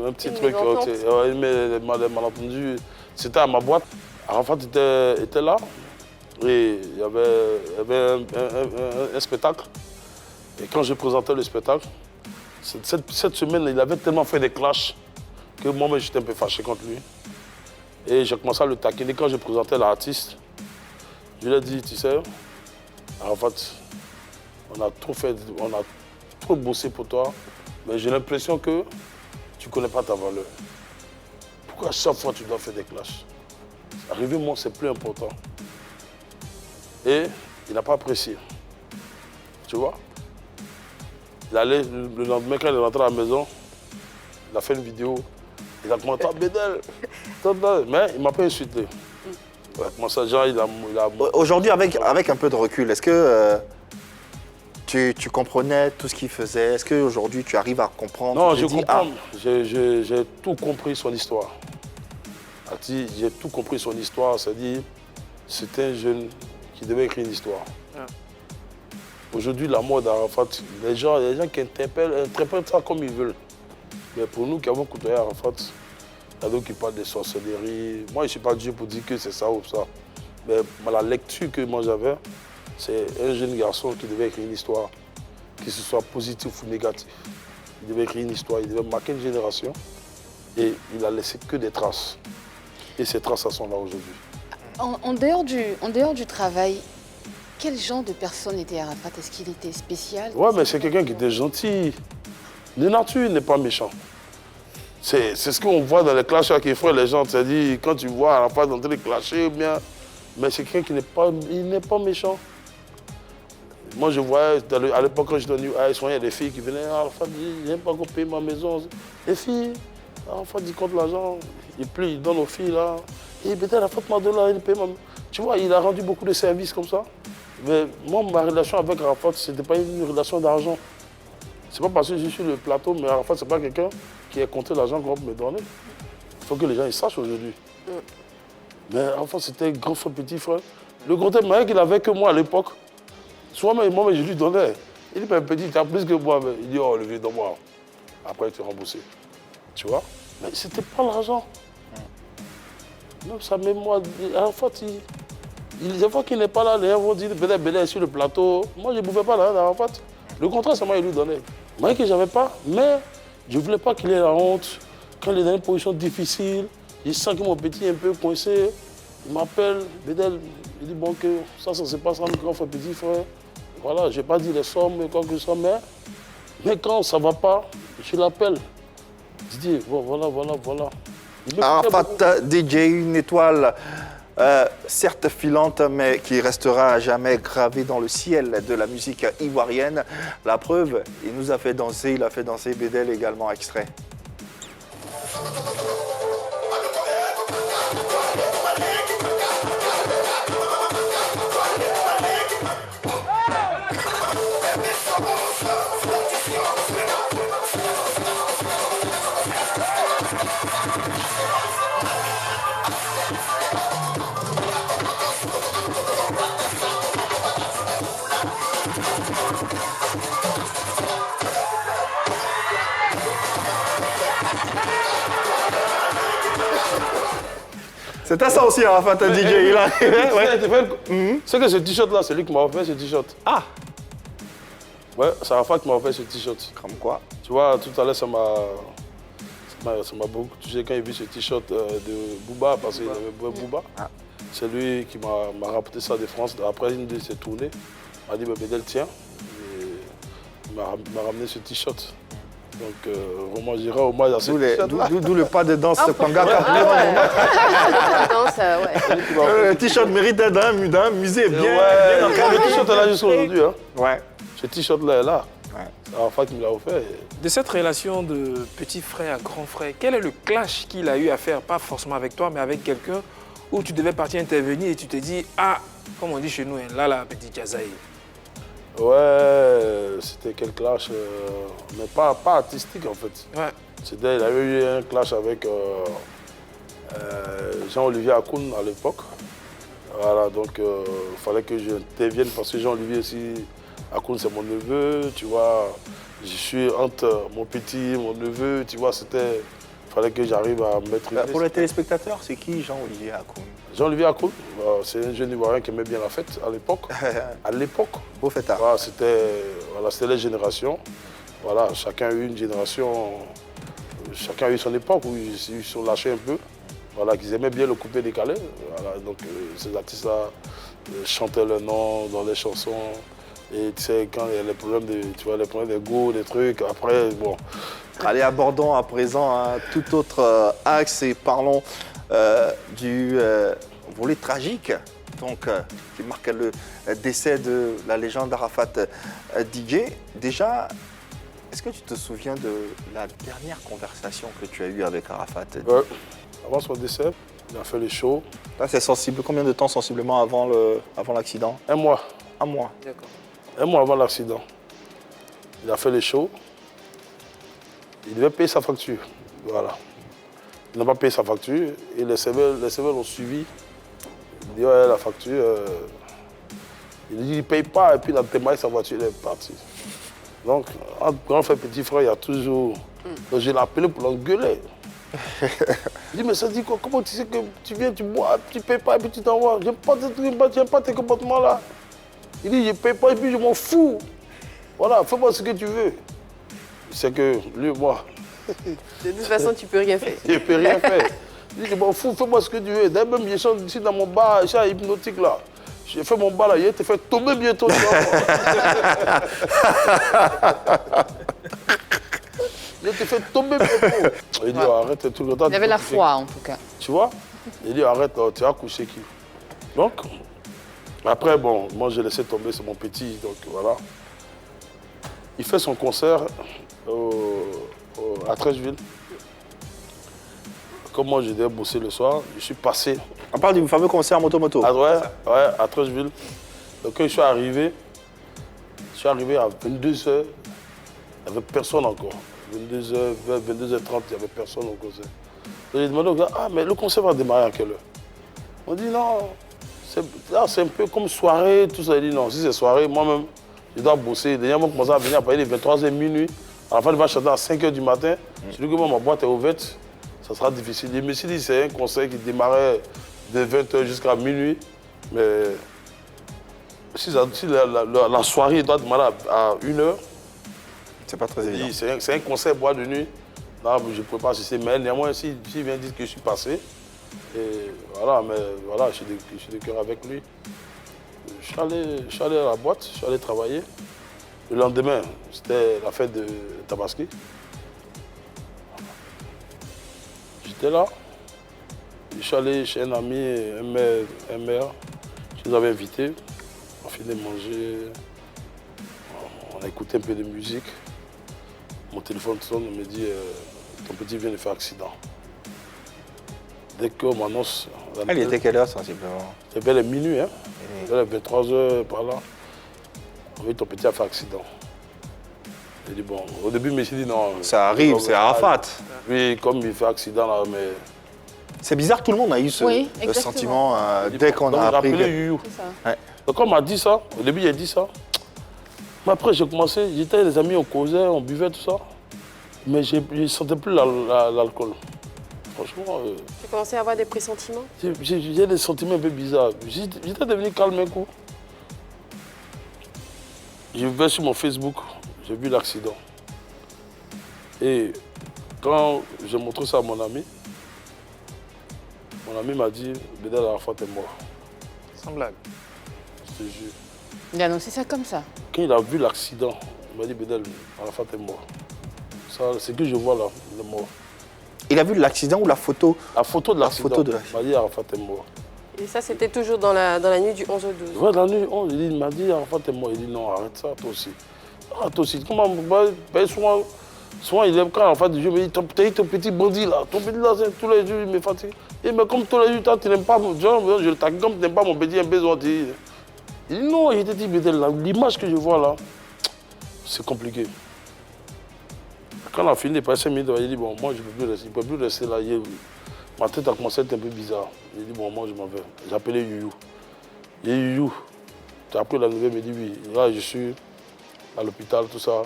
un petit truc, malentendu. C'était à ma boîte. Arafat était là et il y avait un spectacle. Et quand j'ai présenté le spectacle, cette semaine, il avait tellement fait des clashs que moi-même, j'étais un peu fâché contre lui. Et j'ai commencé à le taquiner quand j'ai présenté l'artiste. Je lui ai dit, tu sais, Arafat, on a trop bossé pour toi, mais j'ai l'impression que tu ne connais pas ta valeur. Pourquoi à chaque fois tu dois faire des clashs? Arriver moi, c'est plus important. Et il n'a pas apprécié. Tu vois? Il allait, le lendemain, quand il est rentré à la maison, il a fait une vidéo. Il a commencé à Bédel. Mais il ne m'a pas insulté. Comment ça, genre, il a... Aujourd'hui, avec un peu de recul, est-ce que tu comprenais tout ce qu'il faisait? Est-ce qu'aujourd'hui, tu arrives à comprendre? Non, je comprends. J'ai tout compris son histoire. J'ai tout compris son histoire. C'est-à-dire, c'est un jeune qui devait écrire une histoire. Aujourd'hui, la mort d'Arafat, les gens qui interprètent ça comme ils veulent. Mais pour nous qui avons côtoyé Arafat, il y a d'autres qui parlent de sorcellerie. Moi, je ne suis pas Dieu pour dire que c'est ça ou ça. Mais la lecture que moi j'avais, c'est un jeune garçon qui devait écrire une histoire, que ce soit positif ou négatif. Il devait écrire une histoire, il devait marquer une génération. Et il n'a laissé que des traces. Et ces traces, elles sont là aujourd'hui. En dehors du travail, quel genre de personne était Arafat? Est-ce qu'il était spécial? Ouais, mais c'est quelqu'un qui était gentil. De nature, il n'est pas méchant. C'est ce qu'on voit dans les clashs qui font les gens. C'est-à-dire, quand tu vois Arafat dans les clasher, bien, mais c'est quelqu'un qui n'est pas méchant. Moi, je voyais, à l'époque, quand j'étais venu, il y a des filles qui venaient, Arafat dit, je n'aime pas qu'on paye ma maison. Les filles, Arafat dit contre l'argent, il donne aux filles là. Et peut-être Arafat m'a donné là, il paye ma maison. Tu vois, il a rendu beaucoup de services comme ça. Mais moi, ma relation avec Arafat, ce n'était pas une relation d'argent. C'est pas parce que je suis sur le plateau, mais Arafat, c'est pas quelqu'un qui a compté l'argent qu'on me donner. Il faut que les gens ils sachent aujourd'hui. Mais Arafat, c'était un grand frère, petit frère. Le contact moyen qu'il avait que moi à l'époque, souvent, moi, je lui donnais. Il dit, mais petit, tu as plus que moi. Il dit, oh, le vieux, donne-moi. Après, il te remboursé. Tu vois? Mais c'était pas l'argent. Même sa mémoire, Arafat, des fois qu'il n'est pas là, les gens vont dire, peut-être Bédel est sur le plateau. Moi, je ne pouvais pas là, Arafat. Le contrat, c'est moi qui lui donnais. Moi, que je n'avais pas, mais je ne voulais pas qu'il ait la honte. Quand il est dans une position difficile, je sens que mon petit est un peu coincé. Il m'appelle, Bédel, il dit, bon, que ça se passe entre grand frère, petit frère. Voilà, je n'ai pas dit les sommes, quoi que ce soit, mais quand ça ne va pas, je l'appelle. Je dis, bon, voilà. Arafat, DJ, une étoile, certes filante, mais qui restera à jamais gravée dans le ciel de la musique ivoirienne. La preuve, il nous a fait danser, il a fait danser Bédel également, extrait. C'était ça aussi, Arafat, un DJ. Il a... C'est que ce t-shirt-là, c'est lui qui m'a offert ce t-shirt. Ah! Ouais, c'est Arafat qui m'a offert ce t-shirt. Comme quoi? Tu vois, tout à l'heure, ça m'a beaucoup touché quand il a vu ce t-shirt de Booba, parce qu'il avait Booba. Ah. C'est lui qui m'a rapporté ça de France. Après une de ses tournées, il m'a dit, Bédel, tiens. Et il m'a ramené ce t-shirt. Donc, vraiment, je dirais hommage à ce t-shirt-là. D'où le pas de danse Panga. Le t-shirt mérite d'être d'un musée bien. Ouais, le t-shirt est là jusqu'à aujourd'hui. Hein. Ouais. Ce t-shirt-là est là. Ouais. C'est Arafat qui me l'a offert. De cette relation de petit frère à grand frère, quel est le clash qu'il a eu à faire, pas forcément avec toi, mais avec quelqu'un où tu devais partir intervenir et tu te dis, ah, comme on dit chez nous, hein, là, petit Jazaï. Ouais, c'était quel clash mais pas artistique en fait. Ouais. Il avait eu un clash avec Jean-Olivier Akoun à l'époque. Voilà, donc il fallait que j'intervienne parce que Jean-Olivier aussi, Akoun c'est mon neveu, tu vois. Je suis entre mon petit et mon neveu, tu vois, il fallait que j'arrive à maîtriser. Pour les téléspectateurs, c'est qui Jean-Olivier Akoun? Jean-Olivier Akoun, c'est un jeune Ivoirien qui aimait bien la fête à l'époque. À l'époque. Beau fêtard. Voilà, c'était les générations. Voilà, chacun a eu une génération, chacun a eu son époque où ils se sont lâchés un peu. Voilà, qu'ils aimaient bien le coupé décalé. Voilà, donc ces artistes-là chantaient leur nom dans les chansons. Et tu sais, quand il y a les problèmes les problèmes d'ego, des trucs, après, bon. Allez, abordons à présent un tout autre axe et parlons du volet tragique donc, qui marque le décès de la légende Arafat Digué. Déjà, est-ce que tu te souviens de la dernière conversation que tu as eue avec Arafat? Ouais. Avant son décès, il a fait les shows. Là, c'est sensible. Combien de temps sensiblement avant l'accident? Un mois. Un mois. D'accord. Un mois avant l'accident. Il a fait les shows. Il devait payer sa facture. Voilà. Il n'a pas payé sa facture et les serveurs l'ont suivi. Il dit ouais, la facture. Il dit il ne paye pas et puis il a démarré sa voiture, il est parti. Donc, entre grand frère et petit frère, il y a toujours. Donc je l'ai appelé pour l'engueuler. Il dit mais ça dit quoi? Comment tu sais que tu viens, tu bois, tu ne payes pas et puis tu t'envoies? J'aime pas tes comportements là. Il dit je ne paye pas et puis je m'en fous. Voilà, fais-moi ce que tu veux. C'est que lui, moi. De toute façon, tu ne peux rien faire. Je ne peux rien faire. Il dit je m'en fous, fais-moi ce que tu veux. D'ailleurs, même je chante ici dans mon bar, je suis à Hypnotique là. J'ai fait mon bar là, il te fait tomber bientôt. Il te fait tomber bientôt. Il dit arrête tout le temps. Il avait la foi en tout cas. Tu vois? Il dit arrête, tu vas coucher qui? Donc, après, bon, moi j'ai laissé tomber, c'est mon petit, donc voilà. Il fait son concert à Trècheville. Comme moi, je devais bosser le soir, je suis passé. On parle du fameux concert moto-moto. Ah ouais, à Trècheville. Donc quand je suis arrivé à 22h, il n'y avait personne encore. 22h, 22h30, il n'y avait personne au concert. Donc j'ai demandé au gars, ah mais le concert va démarrer à quelle heure? On dit non, c'est un peu comme soirée, tout ça. Il dit non, si c'est soirée, moi-même, je dois bosser. Les gens vont commencer à venir à partir des 23h minuit. À la fin, il va chanter à 5h du matin. Je dis que moi, ma boîte est ouverte, ça sera difficile. Je me suis dit, c'est un concert qui démarrait de 20h jusqu'à minuit. Mais si la soirée doit démarrer à 1h, c'est pas très évident. C'est un concert boîte de nuit. Non, je ne pourrais pas assister. Mais néanmoins, s'il vient dire que je suis passé, et voilà, mais voilà, je suis de cœur avec lui. Je suis allé à la boîte, je suis allé travailler. Le lendemain, c'était la fête de Tabaski. J'étais là. Je suis allé chez un ami, un maire, qui nous avait invités. On a fini de manger. On a écouté un peu de musique. Mon téléphone sonne, on me dit ton petit vient de faire accident. Dès qu'on m'annonce. Il était quelle heure sensiblement? C'était vers minuit, hein. Vers 23h par là. Oui, ton petit a fait accident. J'ai dit bon, au début, je me suis dit non. Ça arrive, c'est Arafat. Oui, comme il fait accident là, mais. C'est bizarre, tout le monde a eu ce sentiment dès qu'on a appris. Que... Ouais. Donc on m'a dit ça, au début il a dit ça. Mais après j'ai commencé, j'étais avec des amis, on causait, on buvait tout ça. Mais je ne sentais plus l'alcool. Franchement. Tu commençais à avoir des pressentiments? J'ai des sentiments un peu bizarres. J'étais devenu calme un coup. Je vais sur mon Facebook, j'ai vu l'accident. Et quand j'ai montré ça à mon ami m'a dit, Bédel Arafat est mort. Sans blague. Je te jure. Il a annoncé ça comme ça. Quand il a vu l'accident, il m'a dit, Bédel Arafat est mort. Ça, c'est que je vois là, le mort. Il a vu l'accident ou la photo? La photo de La l'accident. photo de l'accident. Il m'a dit Arafat est mort. Et ça, c'était toujours dans la nuit du 11 au 12. Ouais, dans la nuit, il m'a dit Arafat est mort. Il dit non, arrête ça, toi aussi. Ah, toi aussi. Comment souvent, il aime quand Arafat dit, je me dis, ton petit bandit là, ton petit là, tous les jours, il me fatigue. Et mais comme tous les jours, toi, tu n'aimes pas mon genre, je le tague comme tu n'aimes pas mon petit, un besoin. Il dit non, il te dit, l'image que je vois là, c'est compliqué. Quand on a fini, après 5 minutes, il dit, bon, moi, je ne peux plus rester là. Ma tête a commencé à être un peu bizarre. Il dit, bon, moi, je m'en vais. J'ai appelé Youyou. Il dit, Youyou, tu as appris la nouvelle? Il me dit, oui. Là, je suis à l'hôpital, tout ça.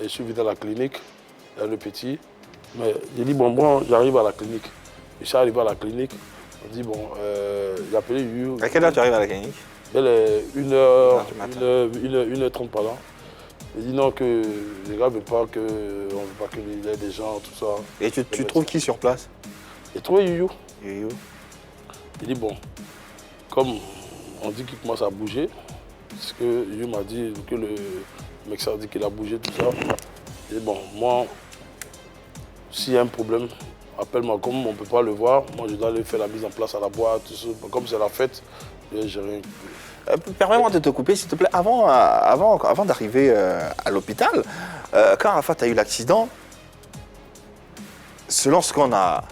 Et je suis venu à la clinique, le petit. Mais il dit, bon, moi, j'arrive à la clinique. Je suis arrivé à la clinique. On dit, bon, j'ai appelé Youyou. À quelle heure tu arrives à la clinique? Elle est 1h30 par là. Il dit non, que les gars ne veulent pas qu'on ne veut pas qu'il y ait des gens, tout ça. Et tu trouves qui sur place? J'ai trouvé Youyou. Youyou. Il dit bon, comme on dit qu'il commence à bouger, parce que Youyou m'a dit que le mec a dit qu'il a bougé, tout ça. Il dit bon, moi, s'il y a un problème, appelle-moi. Comme on ne peut pas le voir, moi je dois aller faire la mise en place à la boîte, tout ça. Comme c'est la fête, j'ai rien. Permets-moi de te couper, s'il te plaît. Avant d'arriver à l'hôpital, quand Arafat a eu l'accident, selon ce qu'on a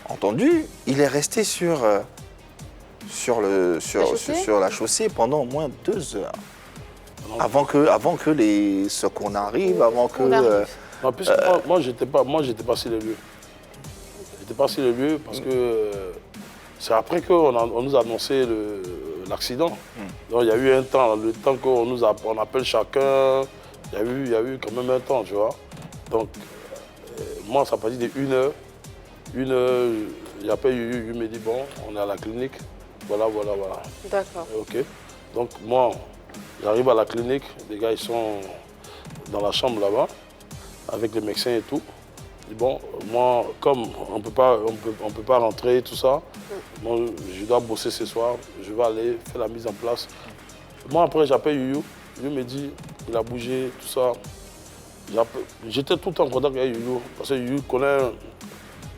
entendu, il est resté sur la chaussée pendant au moins 2 heures. Avant que les secours n'arrivent, avant que... Non, puisque moi, j'étais pas sur les lieux. J'étais pas sur les lieux parce que c'est après qu'on nous a annoncé l'accident. Donc il y a eu un temps, le temps qu'on appelle chacun, il y a eu quand même un temps, tu vois. Donc moi, ça a parti de 1h. 1h, j'appelle Youyou, il me dit bon, on est à la clinique, voilà. D'accord. Ok. Donc moi, j'arrive à la clinique, les gars ils sont dans la chambre là-bas, avec les médecins et tout. Je dis bon, moi, comme on peut pas rentrer, tout ça, moi, je dois bosser ce soir, je vais aller faire la mise en place. Moi après j'appelle Youyou, Youyou me dit, il a bougé, tout ça. J'étais tout le temps en contact avec Youyou, parce que Youyou connaît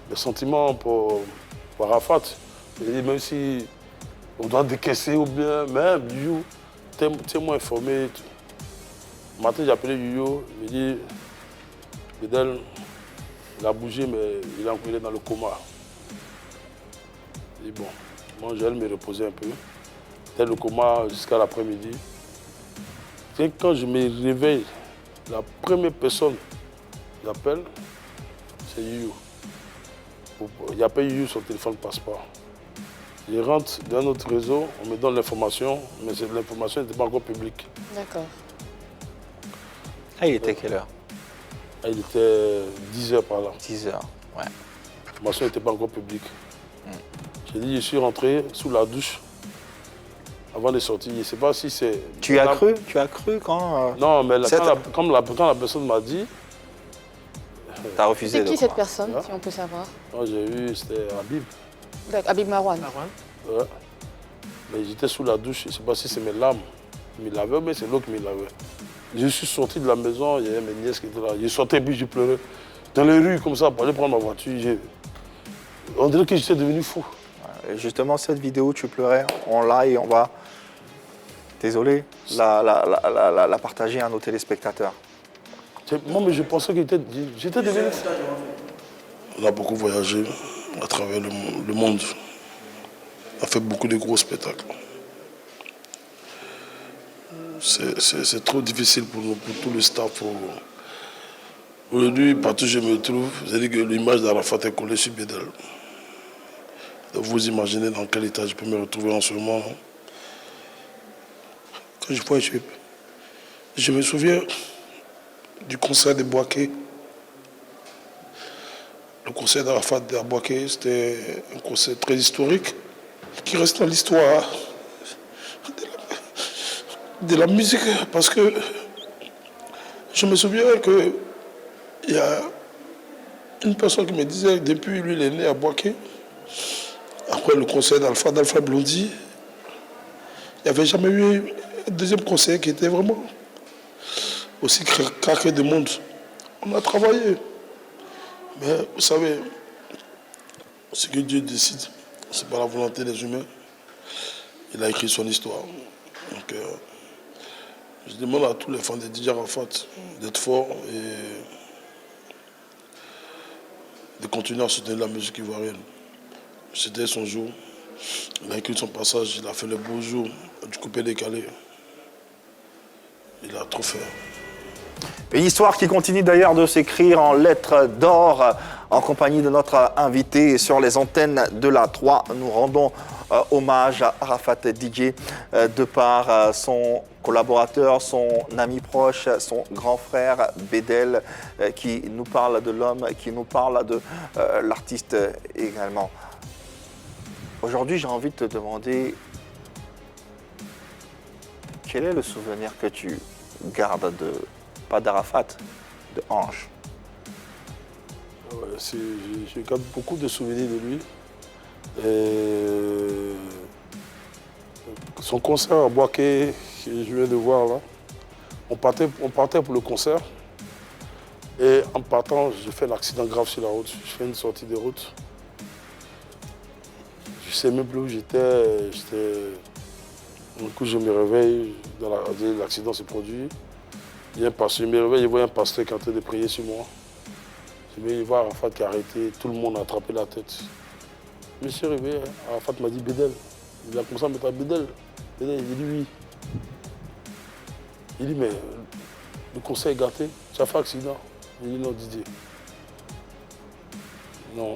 les sentiments pour Arafat. Il dit même si on doit décaisser ou bien, même Youyou, tiens-moi informé. Le matin j'ai appelé Youyou, il me dit, Bédel, il a bougé mais il est dans le coma. Je dis bon, moi j'allais me reposer un peu. C'était le coma jusqu'à l'après-midi. Quand je me réveille, la première personne que j'appelle, c'est Youyou. Il appelle Youyou, son téléphone ne passe pas. Je rentre dans notre réseau, on me donne l'information, mais l'information n'était pas encore publique. D'accord. Ah, il était quelle heure? Il était 10h par là. 10 heures, ouais. L'information n'était pas encore publique. J'ai dit, je suis rentré sous la douche avant de sortir. Je ne sais pas si c'est... Tu as cru quand... Non, mais quand la personne m'a dit... Tu as refusé C'est de qui cette croire. personne, si on peut savoir? Moi, j'ai eu, c'était Habib. Habib Marwan. Ouais. Mais j'étais sous la douche, je ne sais pas si c'est mes larmes qui me lavaient, mais c'est l'eau qui me lavait. Je suis sorti de la maison, il y avait mes nièces qui étaient là. Je sortais et puis je pleurais. Dans les rues, comme ça, pour aller prendre ma voiture. On dirait que j'étais devenu fou. Et justement, cette vidéo, tu pleurais, on l'a et on va, désolé, la partager à nos téléspectateurs. Moi, mais je pensais que j'étais devenu fou. On a beaucoup voyagé à travers le monde. On a fait beaucoup de gros spectacles. C'est trop difficile pour nous, pour tout le staff. Aujourd'hui, partout où je me trouve, c'est-à-dire que l'image d'Arafat est collée sur Bédel. Donc vous imaginez dans quel état je peux me retrouver en ce moment. Quand je vois, je me souviens du concert de Boaké. Le concert d'Arafat à Boaké, c'était un concert très historique qui reste dans l'histoire de la musique, parce que je me souviens qu'il y a une personne qui me disait que depuis lui il est né à Boaké, après le concert d'Alpha Blondy, il n'y avait jamais eu un deuxième concert qui était vraiment aussi craqué de monde. On a travaillé. Mais vous savez, ce que Dieu décide, c'est pas la volonté des humains. Il a écrit son histoire. Donc, je demande à tous les fans de DJ Arafat d'être forts et de continuer à soutenir la musique ivoirienne. C'était son jour. Il a écrit son passage, il a fait le beau jour du coupé-décalé. Il a trop fait. Une histoire qui continue d'ailleurs de s'écrire en lettres d'or en compagnie de notre invité sur les antennes de la 3. Nous rendons hommage à Arafat DJ de par son collaborateur, son ami proche, son grand frère Bédel qui nous parle de l'homme, qui nous parle de l'artiste également. Aujourd'hui, j'ai envie de te demander quel est le souvenir que tu gardes de, pas d'Arafat, de Ange. Ouais, je garde beaucoup de souvenirs de lui. Son concert à Boaké, que je viens de voir là, on partait pour le concert. Et en partant, j'ai fait un accident grave sur la route. Je fais une sortie de route. Je ne sais même plus où j'étais. Du coup, je me réveille, l'accident s'est produit. Je me réveille, je vois un pasteur qui est en train de prier sur moi. Je me vois Arafat qui a arrêté, tout le monde a attrapé la tête. Je me suis réveillé, Arafat m'a dit Bédel. Il a commencé à mettre à Bédel. Bédel, il dit oui. Il dit mais le concert est gâté, tu as fait accident. Il dit non Didier. Non,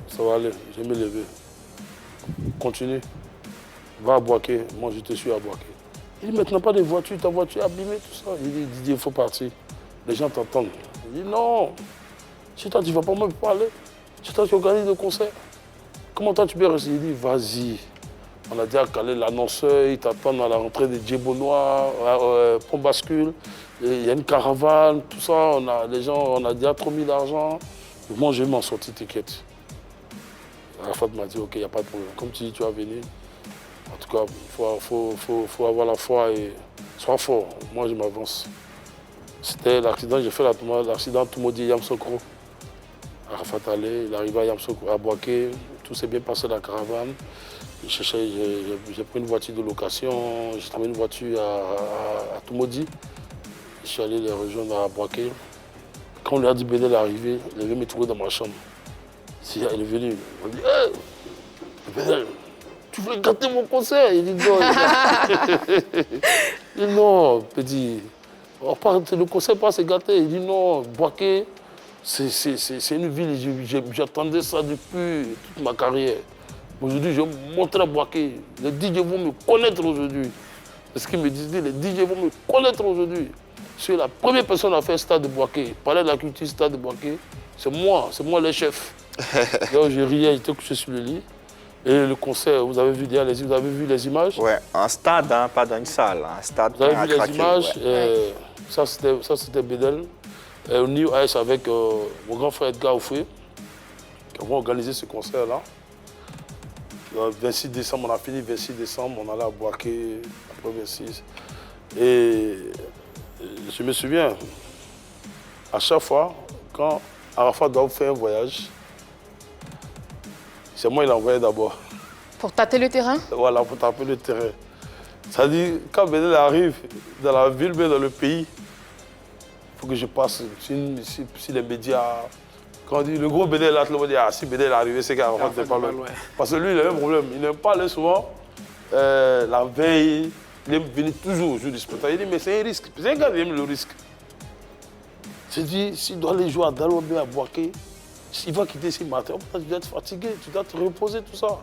ça va aller, je vais me lever. Continue, va à Boaké, moi je te suis à Boaké. Il dit maintenant pas de voiture, ta voiture est abîmée, tout ça. Il dit Didier, il faut partir, les gens t'entendent. Il dit non, si toi tu ne vas pas me parler, si toi tu organises le concert, comment toi tu peux rester? Il dit vas-y. On a déjà calé l'annonceur, ils t'attendent à la rentrée de Djebonois, Pont Bascule, il y a une caravane, tout ça, les gens, on a déjà trop mis d'argent. Moi je vais m'en sortir, t'inquiète. Arafat m'a dit ok, il n'y a pas de problème. Comme tu dis, tu vas venir. En tout cas, il faut avoir la foi et sois fort. Moi je m'avance. C'était l'accident, j'ai fait l'accident Toumoudi Yamsokro. Arafat allait, il arrivait à Yamsokro, à Boaké, tout s'est bien passé la caravane. J'ai pris une voiture de location, j'ai trouvé une voiture à Toumoudi. Je suis allé les rejoindre à Boaké. Quand on lui a dit Bédel est arrivé, il est venu me trouver dans ma chambre. Il est venu, il m'a dit hey, Bédel, tu voulais gâter mon concert? Il dit non. Il dit non, petit. Le concert n'est pas assez gâté. Il dit non, Boaké, c'est une ville, j'attendais ça depuis toute ma carrière. Aujourd'hui, je vais montrer à Boaké. Les DJ vont me connaître aujourd'hui. C'est ce qu'il me disait, les DJ vont me connaître aujourd'hui. Je suis la première personne à faire stade de Boaké. Parler de la culture stade de Boaké, c'est moi le chef. Là, je riais, j'étais couché sur le lit. Et le concert, vous avez vu les images? Ouais, un stade, hein, pas dans une salle, un stade. Vous avez vu les images? Ouais. Ça, c'était Bédel. Au New Ice avec mon grand frère Edgar Oufé, qui avons organisé ce concert-là. Le 26 décembre, on a fini le 26 décembre, on allait à Boaké, après 26. Et je me souviens, à chaque fois, quand Arafat doit faire un voyage, c'est moi qui l'envoyais d'abord. Pour tâter le terrain? Voilà, pour taper le terrain. Ça dit, quand Bédel arrive dans la ville, mais dans le pays, il faut que je passe sur les médias. Quand on dit le gros Bédel là, tout le monde dit ah, si Bédel est arrivé, c'est qu'Arafat n'est pas loin. Parce que lui, il a un problème. Il n'aime pas aller souvent la veille. Il aime venir toujours au jour du spectacle. Il dit mais c'est un risque. C'est un gars qui aime le risque. Je dis, s'il doit aller jouer à Dalobé, à Boaké, il va quitter ce matin. Tu dois être fatigué, tu dois te reposer, tout ça.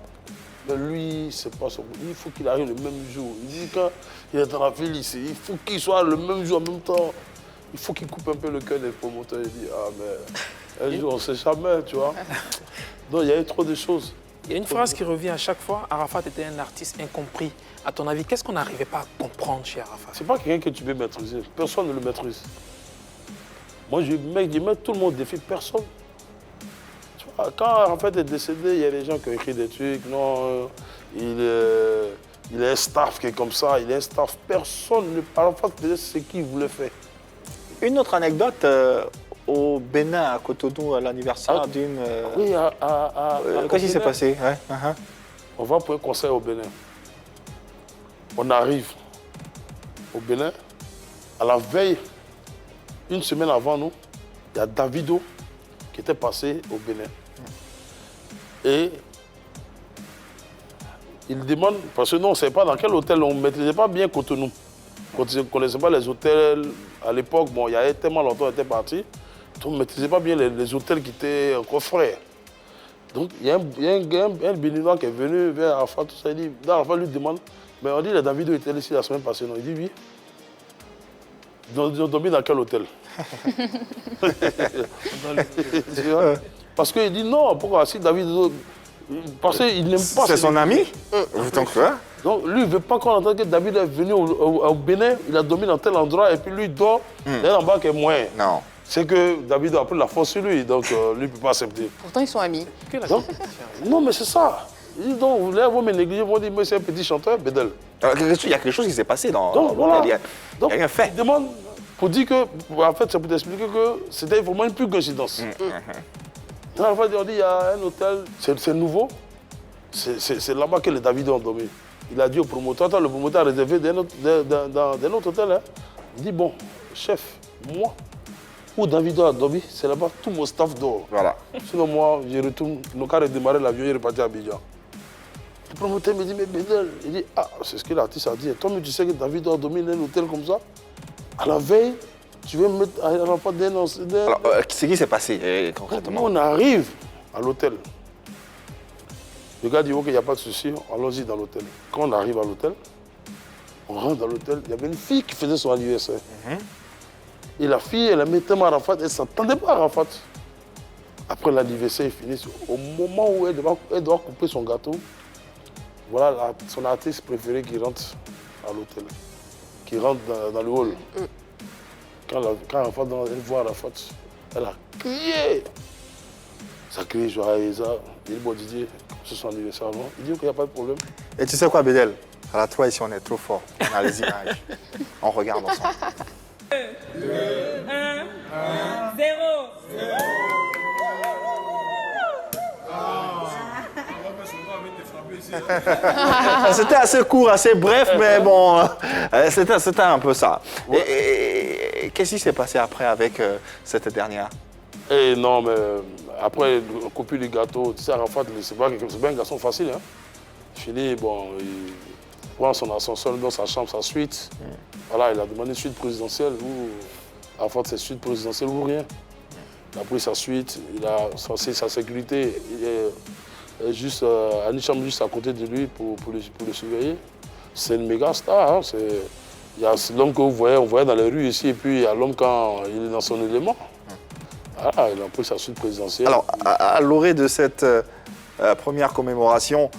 Mais lui, c'est pas son. Il faut qu'il arrive le même jour. Il dit quand il est dans la ville ici, il faut qu'il soit le même jour en même temps. Il faut qu'il coupe un peu le cœur des promoteurs. Il dit ah mais un jour on ne sait jamais, tu vois. Donc il y a eu trop de choses. Il y a une phrase qui revient à chaque fois. Arafat était un artiste incompris. À ton avis, qu'est-ce qu'on n'arrivait pas à comprendre chez Arafat? C'est pas quelqu'un que tu peux maîtriser. Personne ne le maîtrise. Moi, je mets tout le monde au défi. Personne. Tu vois, quand Arafat est décédé, il y a des gens qui ont écrit des trucs. Non, il est un staff qui est comme ça. Il est un staff. Personne ne. Arafat faisait ce qu'il voulait faire. Une autre anecdote, au Bénin, à Cotonou, à l'anniversaire d'une... Oui, Qu'est-ce qui s'est passé? Ouais, On va pour un concert au Bénin. On arrive au Bénin. À la veille, une semaine avant nous, il y a Davido qui était passé au Bénin. Et il demande, parce que nous, on ne savait pas dans quel hôtel, on ne maîtrisait pas bien Cotonou. On ne connaissait pas les hôtels à l'époque. Bon, il y avait tellement longtemps qu'on était parti. On ne maîtrisait pas bien les hôtels qui étaient encore frais. Donc, il y a un Béninois qui est venu vers Arafat, tout ça. Il dit, Arafat lui demande, mais on dit que Davido était ici la semaine passée. Non, il dit oui. Ils ont dormi dans quel hôtel? Parce qu'il dit non, pourquoi? Si Davido. Parce qu'il n'aime pas. C'est son ami? Donc lui, il ne veut pas qu'on entende que David est venu au Bénin, il a dormi dans tel endroit et puis lui dort, il en bas qui est moyen. Non. C'est que David a pris la force sur lui, donc lui ne peut pas accepter. Pourtant, ils sont amis. Donc, non, mais c'est ça. Il dit donc, vous me négligez, vous dites, mais c'est un petit chanteur, Bédel. Il y a quelque chose qui s'est passé dans... Donc voilà. Il y a rien fait. Il demande pour dire que, en fait, c'est pour t'expliquer que c'était vraiment une pure coïncidence. En fait, on dit, il y a un hôtel, c'est nouveau, c'est là-bas que les David ont dormi. Il a dit au promoteur, le promoteur a réservé d'un autre hôtel. Hein. Il dit, bon, chef, moi, où David a dormi, c'est là-bas, tout mon staff dort. Voilà. Sinon, moi, je retourne, nos cas redémarrer l'avion, il est reparti à Abidjan. Le promoteur me dit, mais Bédel, il dit, ah, c'est ce que l'artiste a dit. Toi, mais tu sais que David a dormi dans un hôtel comme ça. À la veille, tu veux me mettre à la porte d'un... Alors, c'est qui s'est passé concrètement? On arrive à l'hôtel. Le gars dit, ok, il n'y a pas de souci, allons-y dans l'hôtel. Quand on arrive à l'hôtel, on rentre dans l'hôtel, il y avait une fille qui faisait son anniversaire. Et la fille, elle aimait tellement Arafat, elle ne s'attendait pas à Arafat. Après l'anniversaire est fini, au moment où elle doit couper son gâteau, voilà son artiste préféré qui rentre à l'hôtel, qui rentre dans le hall. Quand Arafat, elle voit Arafat, elle a crié. Ça crie, joyeux, ça. Il dit, bon Didier, c'est son anniversaire, non? Il dit qu'il n'y a pas de problème. Et tu sais quoi, Bédel? À la 3 ici, on est trop fort. On a les images. On regarde ensemble. 2, 1, 0. C'était assez court, assez bref, mais bon, c'était un peu ça. Et qu'est-ce qui s'est passé après avec cette dernière? Eh non, mais après, on coupe du gâteau. Tu sais, Arafat, c'est pas un garçon facile. Hein. Fini, bon, il prend son ascenseur dans sa chambre, sa suite. Voilà, il a demandé une suite présidentielle. Arafat, c'est suite présidentielle ou rien. Il a pris sa suite, il a censé sa sécurité. Il est juste à une chambre juste à côté de lui pour le surveiller. C'est une méga star. Hein. Il y a l'homme que vous voyez, on voyait dans les rues ici, et puis il y a l'homme quand il est dans son élément. Ah, il a pris sa suite présidentielle. Alors, à l'orée de cette première commémoration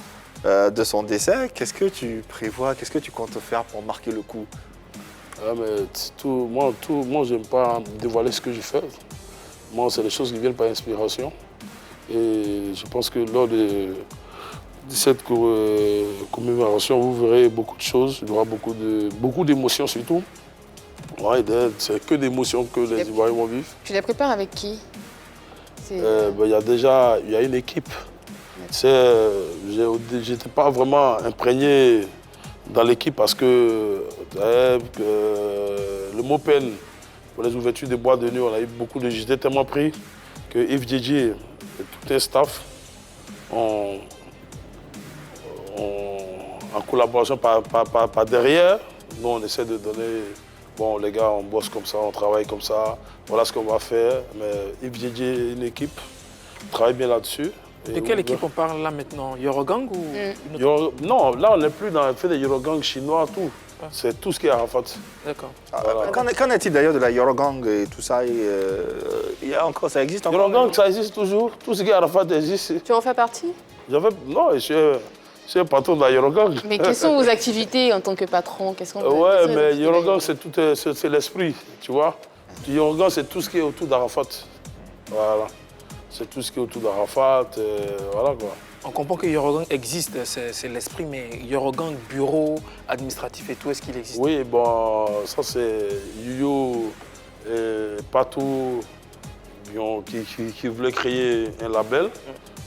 de son décès, qu'est-ce que tu prévois, qu'est-ce que tu comptes faire pour marquer le coup? Moi, je n'aime pas dévoiler ce que je fais. Moi, c'est des choses qui viennent par inspiration. Et je pense que lors de cette commémoration, vous verrez beaucoup de choses. Il y aura beaucoup d'émotions surtout. Ouais, c'est que d'émotions que les Ivoiriens vont vivre. Tu les prépares avec qui? Il y a une équipe. Je n'étais pas vraiment imprégné dans l'équipe parce que le mot peine, pour les ouvertures des boîtes de nuit, on a eu beaucoup de... J'étais tellement pris que Yves Didier et tout un staff en collaboration par derrière, nous on essaie de donner... Bon, les gars, on bosse comme ça, on travaille comme ça. Voilà ce qu'on va faire. Mais Yves Didier et une équipe travaille bien là-dessus. De quelle équipe on parle là maintenant? Eurogang ou une autre... Non, là, on n'est plus dans le fait des Eurogang chinois, tout. C'est tout ce qui est Arafat. D'accord. Voilà. Qu'en est-il d'ailleurs de la Eurogang et tout ça? Il y a encore, ça existe encore? Eurogang, ça existe toujours. Tout ce qui est Arafat existe. Tu en fais partie? Non, je suis un patron de la Eurogang. Mais quelles sont vos activités en tant que patron? Ouais, mais Eurogang, c'est l'esprit, tu vois. Eurogang, c'est tout ce qui est autour d'Arafat. Voilà. C'est tout ce qui est autour d'Arafat, voilà quoi. On comprend que Eurogang existe, c'est l'esprit, mais Eurogang, bureau, administratif et tout, est-ce qu'il existe? Oui, bon, ça c'est Yuyo, Patou, qui voulaient créer un label.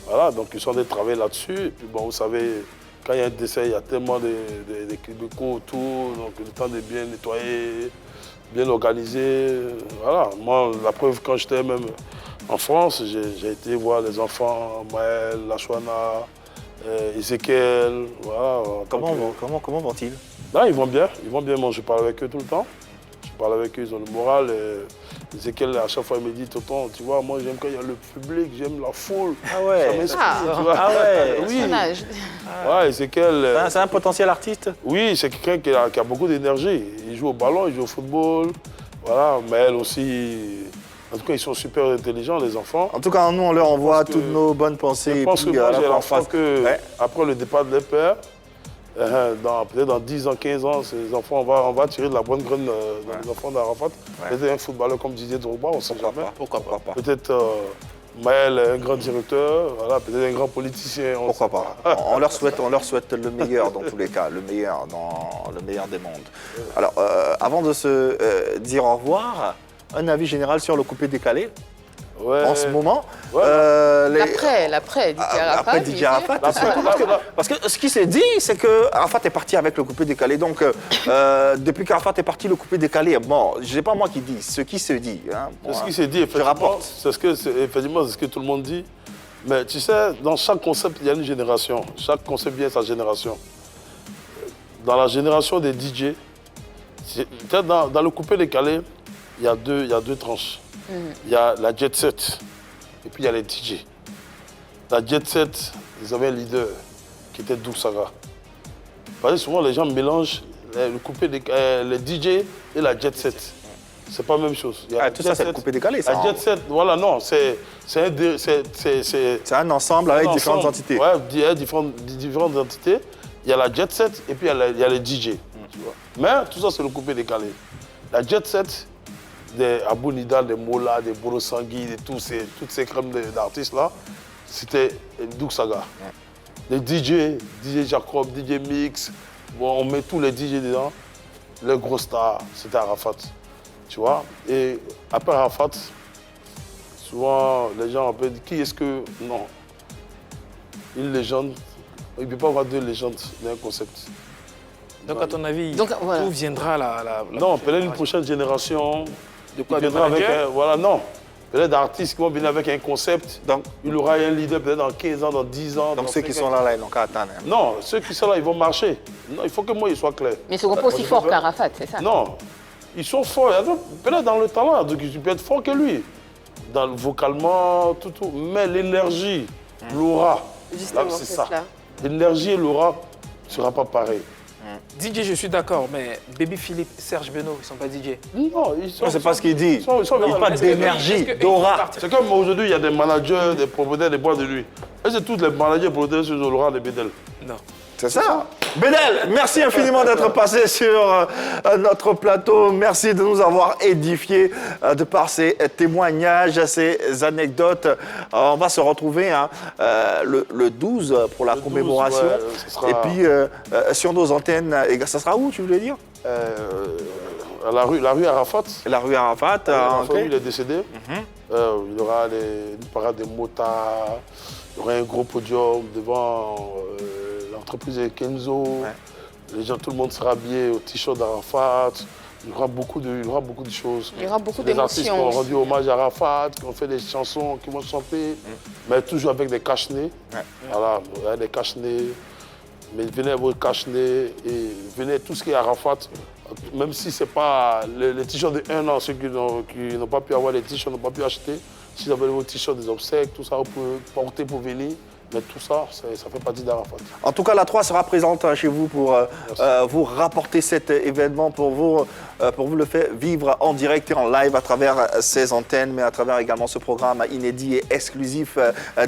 Voilà, donc ils sont en train de travailler là-dessus. Et puis bon, vous savez, quand il y a un décès, il y a tellement de cubicles autour, donc le temps de bien nettoyer, bien organiser. Voilà, moi, la preuve, quand j'étais même en France, j'ai été voir les enfants, Maël, Lachouana, Ezekiel, voilà. Comment vont-ils? Non, ils vont bien, moi je parle avec eux tout le temps. Je parle avec eux, ils ont le moral. Ezekiel, à chaque fois, il me dit, tonton, tu vois, moi j'aime quand il y a le public, j'aime la foule. Ah ouais. Ça m'inspire, tu vois. Ah ouais. Oui. Personnage. Ouais, Ezekiel. C'est un potentiel artiste? Oui, c'est quelqu'un qui a beaucoup d'énergie. Il joue au ballon, il joue au football. Voilà, mais elle aussi. En tout cas, ils sont super intelligents, les enfants. En tout cas, nous, on leur envoie que- toutes nos bonnes pensées. Je pense que moi, j'ai l'enfant que, Ouais. après le départ de leur père, peut-être dans 10 ans, 15 ans, ces enfants, on va tirer de la bonne graine dans les enfants d'Arafat. Peut-être un footballeur comme Didier Drogba, on ne sait jamais. Pourquoi pas? Peut-être Maël, un grand directeur, voilà, peut-être un grand politicien. Pourquoi pas? On leur souhaite le meilleur dans tous les cas, le meilleur des mondes. Alors, avant de se dire au revoir, un avis général sur le coupé-décalé Ouais. en ce moment. Ouais. L'après, DJ Arafat. Après DJ Arafat, L'après, surtout parce que ce qui s'est dit, c'est que Arafat est parti avec le coupé-décalé. Donc, depuis qu'Arafat est parti, le coupé-décalé, bon, je sais pas moi qui dis, ce qui se dit. Hein, C'est ce qui s'est dit, effectivement. rapporte. C'est ce que tout le monde dit. Mais tu sais, dans chaque concept, il y a une génération. Chaque concept vient sa génération. Dans la génération des DJ, peut-être dans le coupé-décalé, il y a deux tranches. Il y a la jet set et puis il y a les DJ. La jet set, ils avaient un leader qui était Doug Saga. Parce que souvent les gens mélangent le coupé les DJ et la jet set. C'est pas la même chose. Il y a tout jet ça, c'est le set. coupé-décalé, ça. La jet set, voilà, non, c'est C'est un ensemble avec différentes entités. Ouais, il y a différentes entités. Il y a la jet set et puis il y a les DJ. Tu vois. Mais tout ça, c'est le coupé-décalé. La jet set, des Abou Nidal, des Mola, des Boro Sangui, toutes ces crèmes d'artistes-là, c'était Doug Saga. Les DJ Jacob, DJ Mix, bon, on met tous les DJ dedans. Les gros stars, c'était Arafat. Tu vois. Et après Arafat, souvent les gens appellent qui est-ce que. Non. Une légende, il ne peut pas avoir deux légendes dans un concept. Donc, à ton avis, Donc, voilà. où viendra la Non, peut-être une prochaine génération. De quoi, il de viendra avec manager? voilà, non. Peut-être d'artistes qui vont venir avec un concept. Donc, Il aura un leader peut-être dans 15 ans, dans 10 ans. donc dans ceux qui 5 sont ans. là, ils n'ont qu'à attendre. hein. Non, ceux qui sont là, ils vont marcher. Non, il faut que moi, il soit clair. Mais ils ne seront pas aussi forts qu'Arafat, c'est ça? Non, ils sont forts. Peut-être dans le talent, donc tu peux être fort que lui. Vocalement, tout. Mais l'énergie, l'aura, Justement, là, c'est ça. l'énergie et l'aura ne sera pas pareil. DJ, je suis d'accord, mais Baby Philippe, Serge Benoît, ils ne sont pas DJ. Non, ils sont. Non, c'est pas ce qu'il dit. Ils sont Il parle Est-ce que- d'énergie, est-ce que- d'aura. C'est comme aujourd'hui, il y a des managers, des propriétaires des boîtes de nuit. Et c'est tous les managers et propriétaires sur Laurent de Bédel. Non. C'est ça. Bédel, merci infiniment d'être passé sur notre plateau. Merci de nous avoir édifiés de par ces témoignages, ces anecdotes. On va se retrouver hein, le 12 pour la Le 12, commémoration. ouais, ce sera- Et puis sur nos antennes, et ça sera où, tu voulais dire? À la rue Arafat. La rue Arafat. Ma ok. famille il est décédé. Il y aura une parade de motards, il y aura un gros podium devant l'entreprise de Kenzo. Les gens, tout le monde sera habillé au t-shirt d'Arafat. Il y aura beaucoup de choses. Il y aura beaucoup Des artistes qui ont d'émotions. rendu hommage à Arafat, qui ont fait des chansons, qui vont chanter, mais toujours avec des cache-nez. Voilà, avec des cache-nez. Mais venez avec vos cache-nez et venez tout ce qui est Arafat. Même si ce n'est pas les t-shirts de 1 an, ceux qui n'ont pas pu avoir les t-shirts, n'ont pas pu acheter. Si vous avez vos t-shirts, des obsèques, tout ça, vous pouvez porter pour venir. Mais tout ça, ça fait partie d'Arafat. En tout cas, la 3 sera présente chez vous pour vous rapporter cet événement, pour vous le faire vivre en direct et en live à travers ces antennes, mais à travers également ce programme inédit et exclusif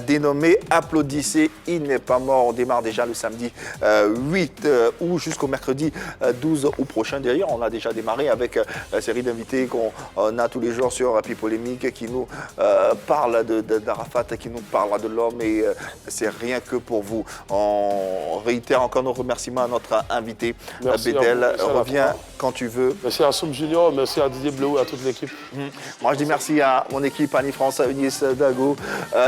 dénommé Applaudissez, il n'est pas mort. On démarre déjà le samedi 8 août jusqu'au mercredi 12 août prochain. D'ailleurs, on a déjà démarré avec la série d'invités qu'on a tous les jours sur Happy Polémique qui nous parle d'Arafat, qui nous parlera de l'homme et c'est rien que pour vous. On réitère encore nos remerciements à notre invité, Merci à Bédel. vous, merci à la Reviens fois. quand tu veux. Merci à Soum Junior, merci à Didier Bleu et à toute l'équipe. Moi, je dis merci à mon équipe, Annie-France, Eunice Dago,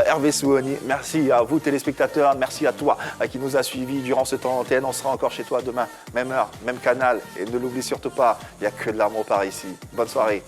Hervé Souhoni. Merci à vous, téléspectateurs. Merci à toi qui nous a suivis durant ce temps d'antenne. On sera encore chez toi demain, même heure, même canal. Et ne l'oublie surtout pas, il n'y a que de l'amour par ici. Bonne soirée.